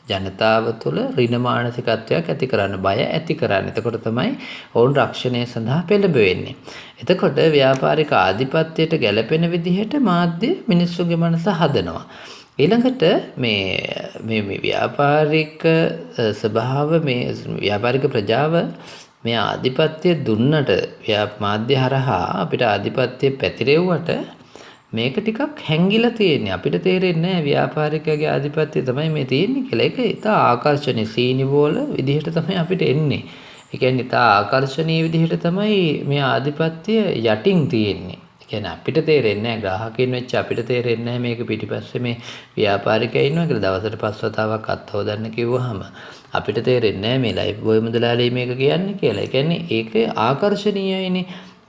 ජනතාව තුළ ඍණ මානසිකත්වයක් ඇති කරන්න, බය ඇති කරන්න. එතකොට තමයි ඔවුන් රක්ෂණය සඳහා පෙළඹෙන්නේ. එතකොට ව්‍යාපාරික ආධිපත්‍යයට ගැළපෙන විදිහට මාධ්‍ය මිනිස්සුගේ මනස හදනවා. ඊළඟට මේ ව්‍යාපාරික ස්වභාව මේ ව්යාපාරික ප්‍රජාව මේ ආධිපත්‍ය දුන්නට මාධ්‍ය හරහා අපිට ආධිපත්‍ය පැතිරෙව්වට මේක ටිකක් හැංගිලා තියෙන්නේ. අපිට තේරෙන්නේ නැහැ ව්‍යාපාරිකයාගේ ආධිපත්‍ය තමයි මේ තියෙන්නේ කියලා. ඒක ඉතා ආකර්ෂණීය සීනිවෝල විදිහට තමයි අපිට එන්නේ. ඒ කියන්නේ ඉතා ආකර්ෂණීය විදිහට තමයි මේ ආධිපත්‍ය යටින් තියෙන්නේ. ඒ කියන්නේ අපිට තේරෙන්නේ නැහැ ග්‍රාහකයන් වෙච්ච අපිට තේරෙන්නේ නැහැ මේක පිටිපස්සේ මේ ව්‍යාපාරිකයා ඉන්නවා කියලා. දවසට 5 වතාවක් අත් හොදන්න කිව්වහම අපිට තේරෙන්නේ නැහැ මේ ලයිෆ් බෝයි මුදලාලි මේක කියන්නේ කියලා. ඒ කියන්නේ ඒක ආකර්ෂණීයයිනේ.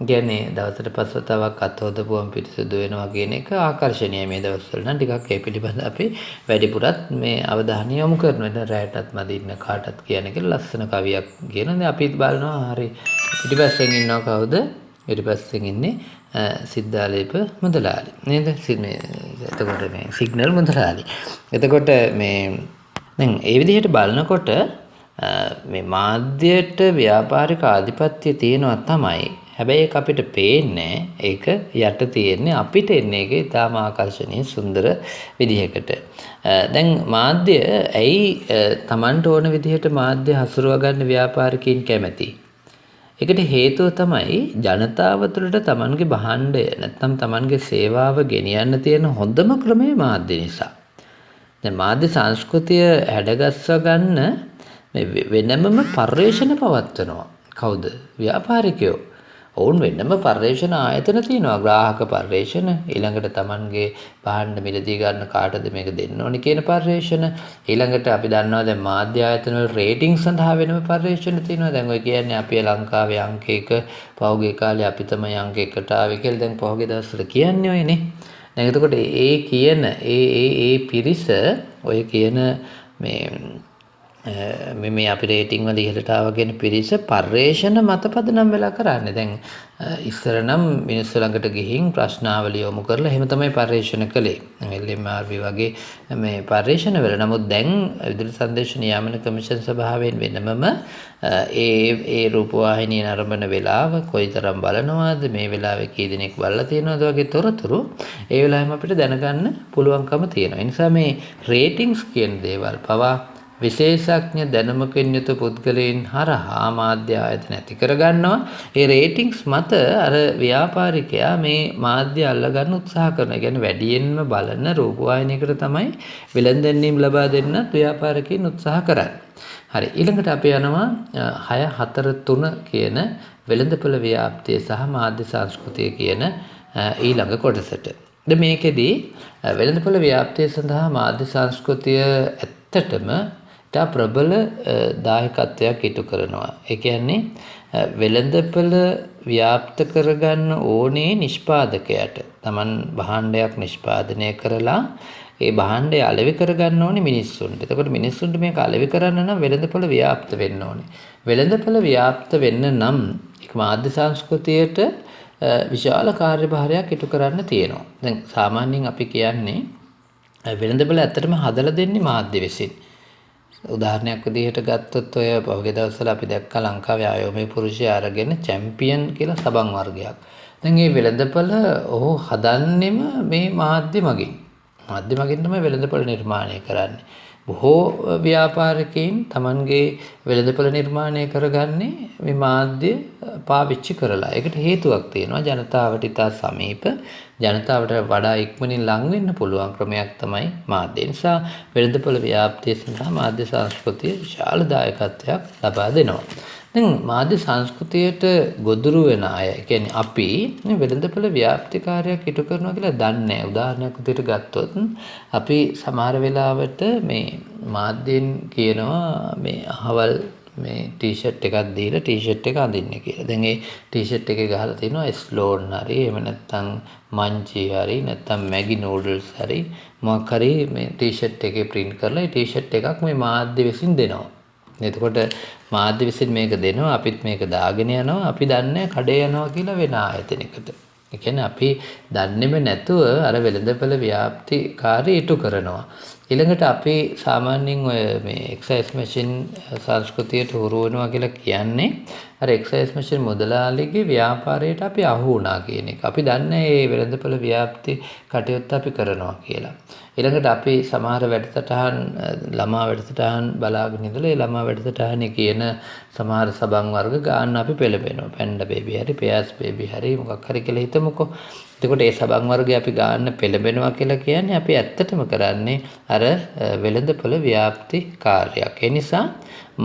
කියන්නේ දවසට 5 වතාවක් අත් හොදපුවම පිරිසුදු වෙනවා කියන එක ආකර්ෂණීයයි. මේ දවස්වල නම් ටිකක් ඒ පිළිබඳ අපි වැඩිපුරත් මේ අවධානය යොමු කරනවා. දැන් රැයටත් මදින්න කාටත් කියන එක ලස්සන කවියක් කියනවා. අපි බලනවා හරි පිටිපස්සෙන් ඉන්නවා කවුද? පිටිපස්සෙන් ඉන්නේ සිද්ධාලේප මුදලාලි. නේද? එතකොට මේ සිග්නල් මුදලාලි. එතකොට මේ දැන් ඒ විදිහට බලනකොට මේ මාධ්‍යයට ව්‍යාපාරික ආධිපත්‍ය තියෙනවා තමයි. හැබැයි ඒක අපිට පේන්නේ ඒක යට තියෙන්නේ අපිට එන්නේ ඒක ඉතාම ආකර්ශනීය සුන්දර විදිහකට. දැන් මාධ්‍ය ඇයි Tamanට ඕන විදිහට මාධ්‍ය හසුරුවා ගන්න ව්‍යාපාරිකයින් කැමති? ඒකට හේතුව තමයි ජනතාව තුළට Tamanගේ භාණ්ඩය නැත්නම් Tamanගේ සේවාව ගෙනියන්න තියෙන හොඳම ක්‍රමය මාධ්‍ය නිසා. දැන් මාධ්‍ය සංස්කෘතිය හැඩගස්වා ගන්න වෙනමම පර්යේෂණ පවත්වනවා. කවුද? ව්‍යාපාරිකයෝ. ඔවුන් වෙන්නම පර්යේෂණ ආයතන තියෙනවා. ග්‍රාහක පර්යේෂණ, ඊළඟට Tamanගේ භාණ්ඩ මිලදී ගන්න කාටද මේක දෙන්න ඕනි කියන පර්යේෂණ. ඊළඟට අපි දන්නවා දැන් මාධ්‍ය ආයතන වල රේටිං සඳහා වෙනම පර්යේෂණ තියෙනවා. දැන් ඔය කියන්නේ අපි ලංකාවේ අංක 1 පහුගිය කාලේ අපි තමයි අංක 1ට ආවේ කියලා දැන් පහුගිය දවස්වල කියන්නේ ඔයනේ. දැන් එතකොට ඒ කියන ඒ පිරිස ඔය කියන මේ අපි රේටිං වල ඉහළට ආවා කියන පිරිස පර්යේෂණ මත පදනම් වෙලා කරන්නේ. දැන් ඉස්සර නම් මිනිස්සු ළඟට ගිහින් ප්‍රශ්නාවලිය යොමු කරලා එහෙම තමයි පර්යේෂණ කළේ. LMRV වගේ මේ පර්යේෂණ වල. නමුත් දැන් විදුලි සංදේශ නියාමන කමිෂන් සභාවෙන් වෙනමම ඒ රූපවාහිනිය නරඹන වෙලාව කොයිතරම් බලනවාද, මේ වෙලාවේ කී දෙනෙක් බලලා තියෙනවද වගේ තොරතුරු ඒ වෙලාවෙම අපිට දැනගන්න පුළුවන්කම තියෙනවා. ඒ නිසා මේ රේටින්ග්ස් කියන දේවල් පවා විශේෂඥ දැනුමකින් යුතු පුද්ගලයන් හරහා මාධ්‍ය ආයතන ඇති කරගන්නවා. ඒ රේටින්ග්ස් මත අර ව්‍යාපාරිකයා මේ මාධ්‍ය අල්ලගන්න උත්සාහ කරනවා. කියන්නේ වැඩියෙන්ම බලන රූපවාහිනියකට තමයි වෙළඳ දැන්වීම් ලබා දෙන්නත් ව්‍යාපාරිකයින් උත්සාහ කරන්නේ. හරි, ඊළඟට අපි යනවා 643 කියන වෙළඳපොළ ව්‍යාප්තිය සහ මාධ්‍ය සංස්කෘතිය කියන ඊළඟ කොටසට. දැන් මේකෙදී වෙළඳපොළ ව්‍යාප්තිය සඳහා මාධ්‍ය සංස්කෘතිය ඇත්තටම ඉතා ප්‍රබල දායකත්වයක් ඉටු කරනවා. ඒ කියන්නේ වෙළඳපොළ ව්‍යාප්ත කරගන්න ඕනේ නිෂ්පාදකයාට. Taman භාණ්ඩයක් නිෂ්පාදනය කරලා ඒ භාණ්ඩය අලෙවි කරගන්න ඕනේ මිනිස්සුන්ට. එතකොට මිනිස්සුන්ට මේක අලෙවි කරන්න නම් වෙළඳපොළ ව්‍යාප්ත වෙන්න ඕනේ. වෙළඳපොළ ව්‍යාප්ත වෙන්න නම් ඒක මාධ්‍ය සංස්කෘතියට විශාල කාර්යභාරයක් ඉටු කරන්න තියෙනවා. දැන් සාමාන්‍යයෙන් අපි කියන්නේ වෙළඳපොළ ඇත්තටම හදලා දෙන්නේ මාධ්‍ය විසින්. උදාහරණයක් විදිහට ගත්තොත් ඔය පහුගිය දවස්වල අපි දැක්කා ලංකාවේ ආයෝමේ පුරුෂය අරගෙන චැම්පියන් කියලා සබන් වර්ගයක්. දැන් මේ වෙළඳපොළ ඔහු හදන්නෙම මේ මාධ්‍ය මගින්. මාධ්‍ය මගින් තමයි වෙළඳපොළ නිර්මාණය කරන්නේ. බොහෝ ව්‍යාපාරිකයින් Tamanගේ වෙළඳපොළ නිර්මාණය කරගන්නේ මේ මාධ්‍ය පාවිච්චි කරලා. ඒකට හේතුවක් තියෙනවා. ජනතාවට ඉතා සමීප, ජනතාවට වඩා ඉක්මනින් ලං වෙන්න පුළුවන් ක්‍රමයක් තමයි මාධ්‍ය. ඒ නිසා වෙළඳපොළ ව්‍යාප්තිය සඳහා මාධ්‍ය සංස්කෘතිය විශාල දායකත්වයක් ලබා දෙනවා. දැන් මාධ්‍ය සංස්කෘතියට ගොදුරු වෙන අය, කියන්නේ අපි මේ වෙළඳපොළ ව්‍යාප්ති කාර්යයක් ඉටු කරනවා කියලා දන්නේ නැහැ. උදාහරණයක් විදිහට ගත්තොත් අපි සමහර වෙලාවට මේ මාධ්‍යෙන් කියනවා මේ අහවල් මේ ටී-ෂර්ට් එකක් දීලා ටී-ෂර්ට් එක අඳින්න කියලා. දැන් ඒ ටී-ෂර්ට් එකේ ගහලා තියෙනවා ස්ලෝන් හරි, එහෙම නැත්නම් මංචි හරි, නැත්නම් මැගි නූඩල්ස් හරි මොකක් හරි මේ ටී-ෂර්ට් එකේ print කරලා ඒ ටී-ෂර්ට් එකක් මේ මාධ්‍ය විසින් දෙනවා. එතකොට මාධ්‍ය විසින් මේක දෙනවා, අපිත් මේක දාගෙන යනවා. අපි දන්නේ කඩේ යනවා කියලා වෙන ආයතනයකට. ඒ කියන්නේ අපි දන්නේම නැතුව අර වෙළඳපොළ ව්‍යාප්ති කාර්යය ඉටු කරනවා. ඊළඟට අපි සාමාන්‍යයෙන් ඔය මේ එක්සයිස් මැෂින් සංස්කෘතියට හුරු වෙනවා කියලා කියන්නේ අර එක්සයිස් මැෂින් මුදලාලිගේ ව්‍යාපාරයට අපි අහු වුණා කියන එක. අපි දන්නේ මේ වෙළඳපොළ ව්‍යාප්ති කටයුත්ත අපි කරනවා කියලා. ඊළඟට අපි සමහර වැඩසටහන් ළමා වැඩසටහන් බලාගෙන ඉඳලා ඒ ළමා වැඩසටහනේ කියන සමහර සබන් වර්ග ගන්න අපි පෙළඹෙනවා. පැන්ඩා බේබි හරි, පෙයාස් බේබි හරි මොකක් හරි කියලා හිතමුකෝ. එතකොට ඒ සබන් වර්ගය අපි ගන්න පෙළඹෙනවා කියලා කියන්නේ අපි ඇත්තටම කරන්නේ අර වෙළඳපොළ ව්‍යාප්ති කාර්යයක්. ඒ නිසා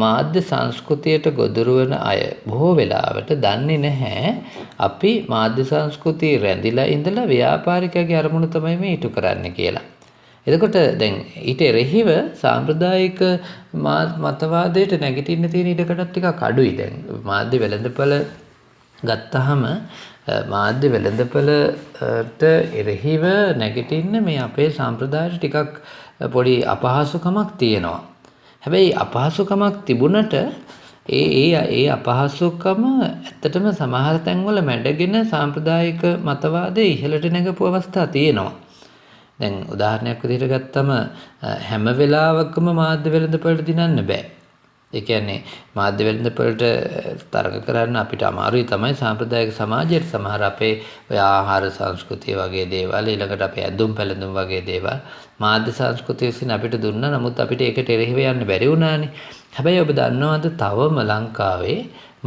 මාධ්‍ය සංස්කෘතියට ගොදුරු වෙන අය බොහෝ වෙලාවට දන්නේ නැහැ අපි මාධ්‍ය සංස්කෘතිය රැඳිලා ඉඳලා ව්‍යාපාරිකයාගේ අරමුණ තමයි මේ ඉටු කරන්නේ කියලා. එතකොට දැන් ඊට එරෙහිව සාම්ප්‍රදායික මතවාදයට නැගිටින්න තියෙන ඉඩකඩත් ටිකක් අඩුයි. දැන් මාධ්‍ය වෙළඳපොළ ගත්තාම මාධ්‍ය වෙළඳපොළට එරෙහිව නැගිටින්න මේ අපේ සාම්ප්‍රදායට ටිකක් පොඩි අපහසුකමක් තියෙනවා. හැබැයි අපහසුකමක් තිබුණට ඒ අපහසුකම ඇත්තටම සමහර තැන්වල මැඩගෙන සාම්ප්‍රදායික මතවාදයේ ඉහළට නැගපු අවස්ථා තියෙනවා. දැන් උදාහරණයක් විදිහට ගත්තම හැම වෙලාවකම මාධ්‍ය වෙළඳපොළට දිනන්න බෑ. ඒ කියන්නේ මාධ්‍ය වෙළඳපොළට තරඟ කරන්න අපිට අමාරුයි තමයි සාම්ප්‍රදායික සමාජයේ සමහර අපේ ඔය ආහාර සංස්කෘතිය වගේ දේවල්, ඊළඟට අපේ ඇඳුම් පැළඳුම් වගේ දේවල් මාධ්‍ය සංස්කෘතිය විසින් අපිට දුන්නා. නමුත් අපිට ඒකට එරෙහිව යන්න බැරි වුණානේ. හැබැයි ඔබ දන්නවද තවම ලංකාවේ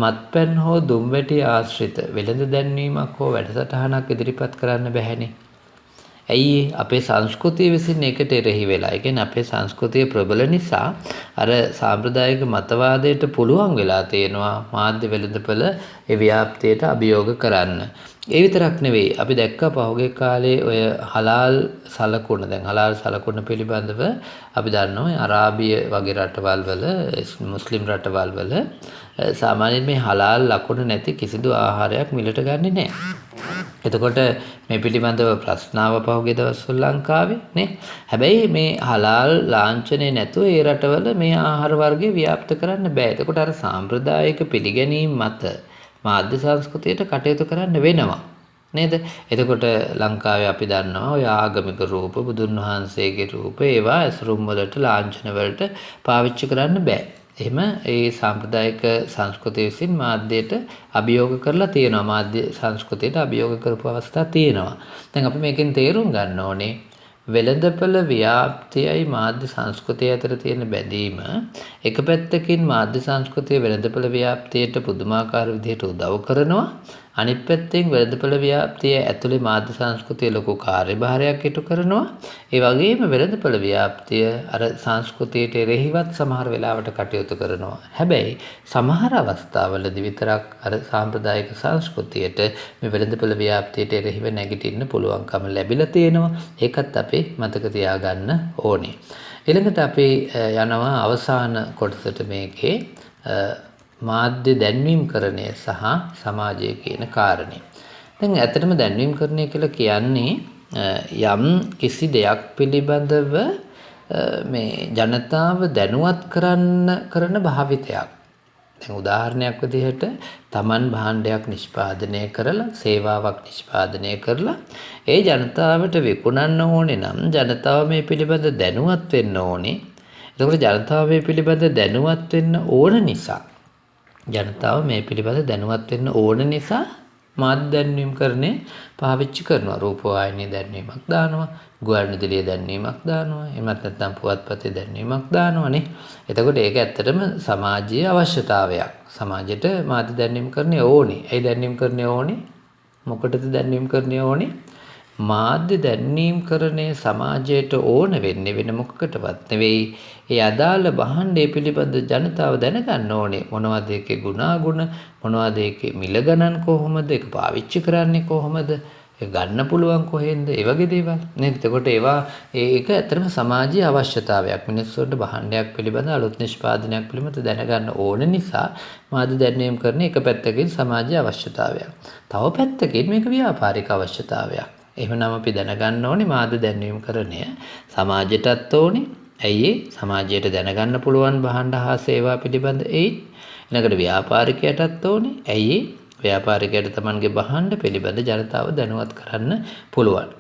මත්පැන් හෝ දුම්වැටි ආශ්‍රිත වෙළඳ දැන්වීමක් හෝ වැඩසටහනක් ඉදිරිපත් කරන්න බැහැනේ. ඇයි අපේ සංස්කෘතිය විසින් ඒකට එරෙහි වෙලා. ඒ කියන්නේ අපේ සංස්කෘතිය ප්‍රබල නිසා අර සාම්ප්‍රදායික මතවාදයට පුළුවන් වෙලා තියෙනවා මාධ්‍ය වෙළඳපොළ ඒ ව්‍යාප්තියට අභියෝග කරන්න. ඒ විතරක් නෙවෙයි අපි දැක්කා පහුගිය කාලේ ඔය හලාල් සලකුණ දැන් හලාල් සලකුණ පිළිබඳව අපි දන්නවා අරාබිය වගේ රටවල් වල මුස්ලිම් රටවල් වල සාමාන්‍යයෙන් මේ හලාල් ලකුණ නැති කිසිදු ආහාරයක් මිලට ගන්නෙ නැහැ. එතකොට මේ පිළිබඳව ප්‍රශ්නාව පහුගිය දවස්වල ලංකාවේ නේ. හැබැයි මේ හලාල් ලාංඡනේ නැතුව ඒ රටවල මේ ආහාර වර්ගය ව්‍යාප්ත කරන්න බෑ. එතකොට අර සාම්ප්‍රදායික පිළිගැනීම් මත මාධ්‍ය සංස්කෘතියට කටයුතු කරන්න වෙනවා. නේද? එතකොට ලංකාවේ අපි දන්නවා ඔය ආගමික රූප බුදුන් වහන්සේගේ රූප ඒවා ඇසුරුම් වලට ලාංඡන වලට පාවිච්චි කරන්න බෑ. එහෙම ඒ සාම්ප්‍රදායික සංස්කෘතිය විසින් මාධ්‍යයට අභියෝග කරලා තියෙනවා. මාධ්‍ය සංස්කෘතියට අභියෝග කරපු අවස්ථා තියෙනවා. දැන් අපි මේකෙන් තේරුම් ගන්න ඕනේ වෙළඳපොළ ව්‍යාප්තියයි මාධ්‍ය සංස්කෘතිය අතර තියෙන බැඳීම එක පැත්තකින් මාධ්‍ය සංස්කෘතිය වෙළඳපොළ ව්‍යාප්තියට පුදුමාකාර විදිහට උදව් කරනවා. අනිත් පැත්තෙන් වෙළඳපොළ ව්‍යාප්තිය ඇතුලේ මාධ්‍ය සංස්කෘතිය ලොකු කාර්යභාරයක් ඉටු කරනවා. ඒ වගේම වෙළඳපොළ ව්‍යාප්තිය අර සංස්කෘතියට එරෙහිවත් සමහර වෙලාවට කටයුතු කරනවා. හැබැයි සමහර අවස්ථාවලදී විතරක් අර සාම්ප්‍රදායික සංස්කෘතියට මේ වෙළඳපොළ ව්‍යාප්තියට එරෙහිව නැගිටින්න පුළුවන්කම ලැබිලා තියෙනවා. ඒකත් අපි මතක තියාගන්න ඕනේ. ඊළඟට අපි යනවා අවසාන කොටසට මේකේ මාධ්‍ය දැන්වීම්කරණය සහ සමාජය කියන කාරණේ. දැන් ඇත්තටම දැන්වීම්කරණය කියලා කියන්නේ යම් කිසි දෙයක් පිළිබඳව මේ ජනතාව දැනුවත් කරන භාවිතයක්. දැන් උදාහරණයක් විදිහට Taman භාණ්ඩයක් නිෂ්පාදනය කරලා සේවාවක් නිෂ්පාදනය කරලා ඒ ජනතාවට විකුණන්න ඕනේ නම් ජනතාව මේ පිළිබඳ දැනුවත් වෙන්න ඕනේ. එතකොට ජනතාව මේ පිළිබඳ දැනුවත් වෙන්න ඕන නිසා ජනතාව මේ පිළිබඳ දැනුවත් වෙන්න ඕන නිසා මාධ්‍ය දැන්වීම්කරණය පාවිච්චි කරනවා. රූපවාහිනී දැන්වීමක් දානවා, ගුවන්විදුලිය දැන්වීමක් දානවා, එහෙමත් නැත්නම් පුවත්පතේ දැන්වීමක් දානවානේ. එතකොට ඒක ඇත්තටම සමාජීය අවශ්‍යතාවයක්. සමාජයට මාධ්‍ය දැන්වීම්කරණය ඕනේ. ඒ දැන්වීම්කරණය ඕනේ. මොකටද දැන්වීම්කරණය ඕනේ? මාධ්‍ය දැන්වීම්කරණය සමාජයට ඕන වෙන්නේ වෙන මොකකටවත් නෙවෙයි. ඒ අදාළ භාණ්ඩය පිළිබඳ ජනතාව දැනගන්න ඕනේ. මොනවද ඒකේ ගුණාගුණ, මොනවද ඒකේ මිල ගණන් කොහොමද, ඒක පාවිච්චි කරන්නේ කොහොමද, ඒක ගන්න පුළුවන් කොහෙන්ද, ඒ වගේ දේවල් නේද? එතකොට ඒවා ඒක ඇත්තටම සමාජීය අවශ්‍යතාවයක්. මිනිස්සුන්ට භාණ්ඩයක් පිළිබඳ අලුත් නිෂ්පාදනයක් පිළිබඳ දැනගන්න ඕන නිසා මාධ්‍ය දැන්වීම්කරණය එක පැත්තකින් සමාජීය අවශ්‍යතාවයක්. තව පැත්තකින් මේක ව්‍යාපාරික අවශ්‍යතාවයක්. එහෙනම් අපි දැනගන්න ඕනේ මාධ්‍ය දැන්වීම්කරණය සමාජයටත් ඕනේ. ඇයි සමාජයට දැනගන්න පුළුවන් භාණ්ඩ හා සේවා පිළිබඳ ඊළඟට ව්‍යාපාරිකයටත් ඕනේ. ඇයි ව්‍යාපාරිකයට තමන්ගේ භාණ්ඩ පිළිබඳ ජනතාව දැනුවත් කරන්න පුළුවන්.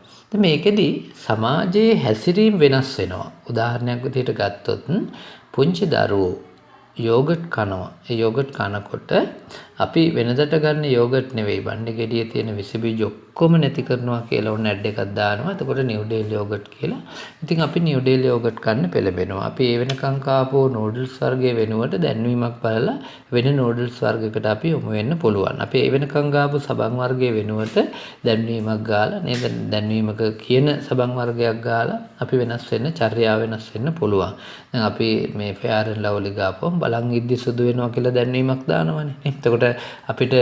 මේකෙදි සමාජයේ හැසිරීම වෙනස් වෙනවා. උදාහරණයක් විදිහට ගත්තොත් පුංචි දරුවෝ යෝගට් කනවා. ඒ යෝගට් කනකොට අපි වෙනදට ගන්න යෝගට් නෙවෙයි බණ්ඩේ ගෙඩියේ තියෙන විස බීජ ඔක්කොම නැති කරනවා කියලා ඕන ඇඩ් එකක් දානවා. එතකොට නිව්ඩේල් යෝගට් කියලා. ඉතින් අපි නිව්ඩේල් යෝගට් කන්න පෙළඹෙනවා. අපි ඒ වෙනකන් කාපෝ නූඩල්ස් වර්ගයේ වෙනුවට දැන්වීමක් බලලා වෙන නූඩල්ස් වර්ගයකට අපි යොමු වෙන්න පුළුවන්. අපි ඒ වෙනකන් ගාපු සබන් වර්ගයේ වෙනුවට දැන්වීමක් ගාලා නේද දැන්වීමක කියන සබන් වර්ගයක් ගාලා අපි වෙනස් වෙන්න චර්යාව වෙනස් වෙන්න පුළුවන්. දැන් අපි මේ ෆෙයාර් ඇන්ඩ් ලව්ලි ගාපුවම බලන් ඉද්දි සුදු වෙනවා කියලා දැන්වීමක් දානවනේ. එතකොට අපිට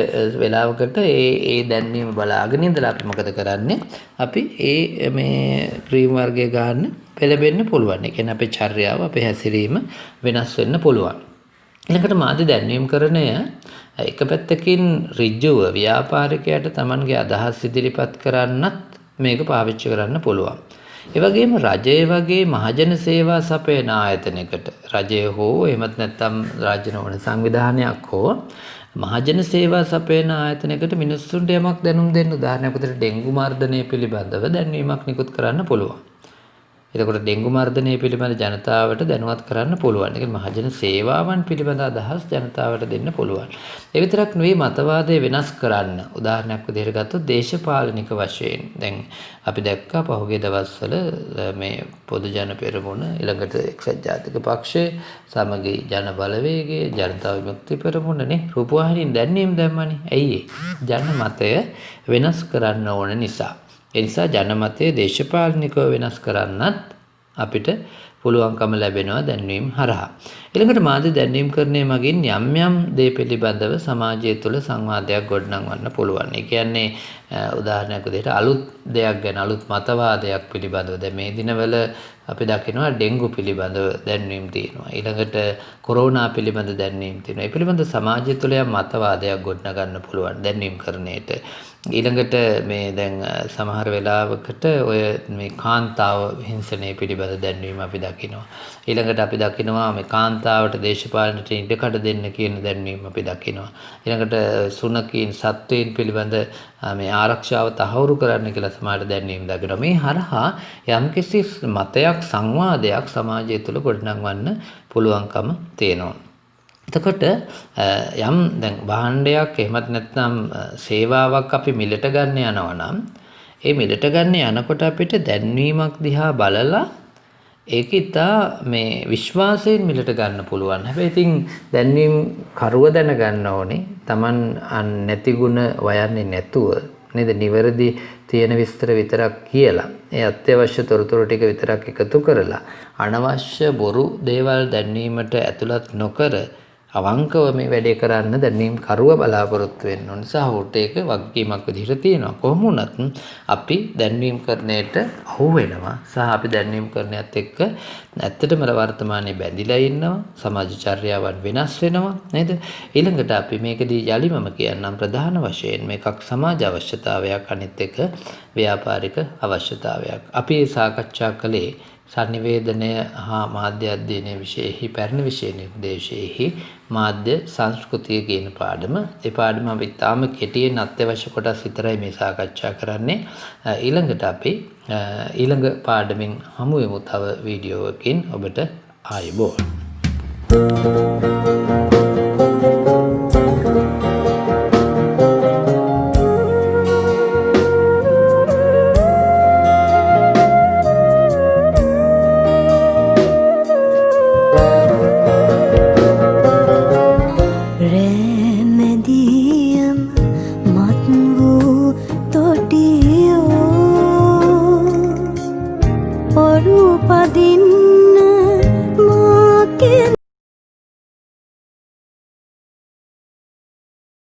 වෙලාවකට ඒ දැන්වීම බලාගෙන ඉඳලා අපි මොකද කරන්නේ? අපි ඒ මේ ක්‍රීම් වර්ගය ගන්න පෙළඹෙන්න පුළුවන්. ඒ කියන්නේ අපේ චර්යාව, අපේ හැසිරීම වෙනස් වෙන්න පුළුවන්. ඊළඟට මාධ්‍ය දැන්වීම්කරණය එක පැත්තකින් ඍජුව ව්‍යාපාරිකයාට Tamanගේ අදහස් ඉදිරිපත් කරන්නත් මේක පාවිච්චි කරන්න පුළුවන්. ඒ වගේම රජය වගේ මහජන සේවා සපයන ආයතනයකට රජය හෝ එහෙමත් නැත්නම් රාජ්‍ය නොවන සංවිධානයක් හෝ මහජන සේවා සපයන ආයතනයකට මිනිස්සුන්ට යමක් දැනුම් දෙන්න උදාහරණයක් විදිහට ඩෙන්ගු මර්ධනය පිළිබඳව දැන්වීමක් නිකුත් කරන්න පුළුවන්. එතකොට ඩෙන්ගු මර්ධනය පිළිබඳ ජනතාවට දැනුවත් කරන්න පුළුවන්. ඒක මහජන සේවාවන් පිළිබඳ අදහස් ජනතාවට දෙන්න පුළුවන්. ඒ විතරක් නෙවෙයි මතවාදය වෙනස් කරන්න. උදාහරණයක් විදිහට ගත්තොත් දේශපාලනික වශයෙන් දැන් අපි දැක්කා පහුගිය දවස්වල මේ පොදු ජන පෙරමුණ ඊළඟට එක්සත් ජාතික පක්ෂය සමගි ජන බලවේගය ජනතා විමුක්ති පෙරමුණනේ රූපවාහිනියෙන් දැන්වීම් දැම්මනේ. ඇයි ජන මතය වෙනස් කරන්න ඕන නිසා. ඒ නිසා ජනමතය දේශපාලනිකව වෙනස් කරන්නත් අපිට පුළුවන්කම ලැබෙනවා දැන්වීම හරහා. ඊළඟට මාධ්‍ය දැන්වීම් කරණය මගින් යම් යම් දේ පිළිබඳව සමාජය තුළ සංවාදයක් ගොඩනගවන්න පුළුවන්. ඒ කියන්නේ උදාහරණයක් විදිහට අලුත් දෙයක් ගැන අලුත් මතවාදයක් පිළිබඳව දැන් මේ දිනවල අපි දකිනවා ඩෙන්ගු පිළිබඳව දැන්වීම් තියෙනවා. ඊළඟට කොරෝනා පිළිබඳ දැන්වීම් තියෙනවා. ඒ පිළිබඳ සමාජය තුළ යම් මතවාදයක් ගොඩනගන්න පුළුවන් දැන්වීම් කරණයට. ඊළඟට මේ දැන් සමහර වෙලාවකට ඔය මේ කාන්තාව හිංසනය පිළිබඳ දැන්වීම අපි දකිනවා. ඊළඟට අපි දකිනවා මේ කාන්තාවට දේශපාලනයට ඉඩකඩ දෙන්න කියන දැන්වීම අපි දකිනවා. ඊළඟට සුනකීන් සත්වයින් පිළිබඳ මේ ආරක්ෂාව තහවුරු කරන්න කියලා සමාජයට දැන්වීම දකිනවා. මේ හරහා යම්කිසි මතයක් සංවාදයක් සමාජය තුළ ගොඩනගවන්න පුළුවන්කම තියෙනවා. එතකොට යම් දැන් භාණ්ඩයක් එහෙමත් නැත්නම් සේවාවක් අපි මිලට ගන්න යනවා නම් ඒ මිලට ගන්න යනකොට අපිට දැන්වීමක් දිහා බලලා ඒක ඉතා මේ විශ්වාසයෙන් මිලට ගන්න පුළුවන්. හැබැයි ඉතින් දැන්වීම් කරුව දැනගන්න ඕනේ. Taman නැති ಗುಣ වයන්නේ නැතුව නේද නිවැරදි තියෙන විස්තර විතරක් කියලා. ඒ අත්‍යවශ්‍ය තොරතුරු ටික විතරක් එකතු කරලා අනවශ්‍ය බොරු දේවල් දැන්වීමට ඇතුළත් නොකර අවංකව මේ වැඩේ කරන්න දැන්වීම් කරුව බලාපොරොත්තු වෙන්න ඕන නිසා හොට ඒක වගකීමක් විදිහට තියෙනවා. කොහොම වුණත් අපි දැන්වීම් කරණයට අහු වෙනවා. සහ අපි දැන්වීම් කරණයත් එක්ක ඇත්තටම වර්තමානයේ බැඳිලා ඉන්නවා. සමාජ චර්යාවන් වෙනස් වෙනවා නේද? ඊළඟට අපි මේකදී යලිමම කියන්නම් ප්‍රධාන වශයෙන් මේකක් සමාජ අවශ්‍යතාවයක් අනිත් එක ව්‍යාපාරික අවශ්‍යතාවයක්. අපි මේ සාකච්ඡා කළේ සංනිවේදනය හා මාධ්‍ය අධ්‍යයනයේ විශේෂෙහි පැරණි විෂය නිර්දේශයේහි මාධ්‍ය සංස්කෘතිය කියන පාඩම. ඒ පාඩම අපි තාම කෙටියෙන් අත්‍යවශ්‍ය කොටස් විතරයි මේ සාකච්ඡා කරන්නේ. ඊළඟට අපි ඊළඟ පාඩමින් හමු වෙමු තව වීඩියෝ එකකින්. ඔබට ආයුබෝවන්. Din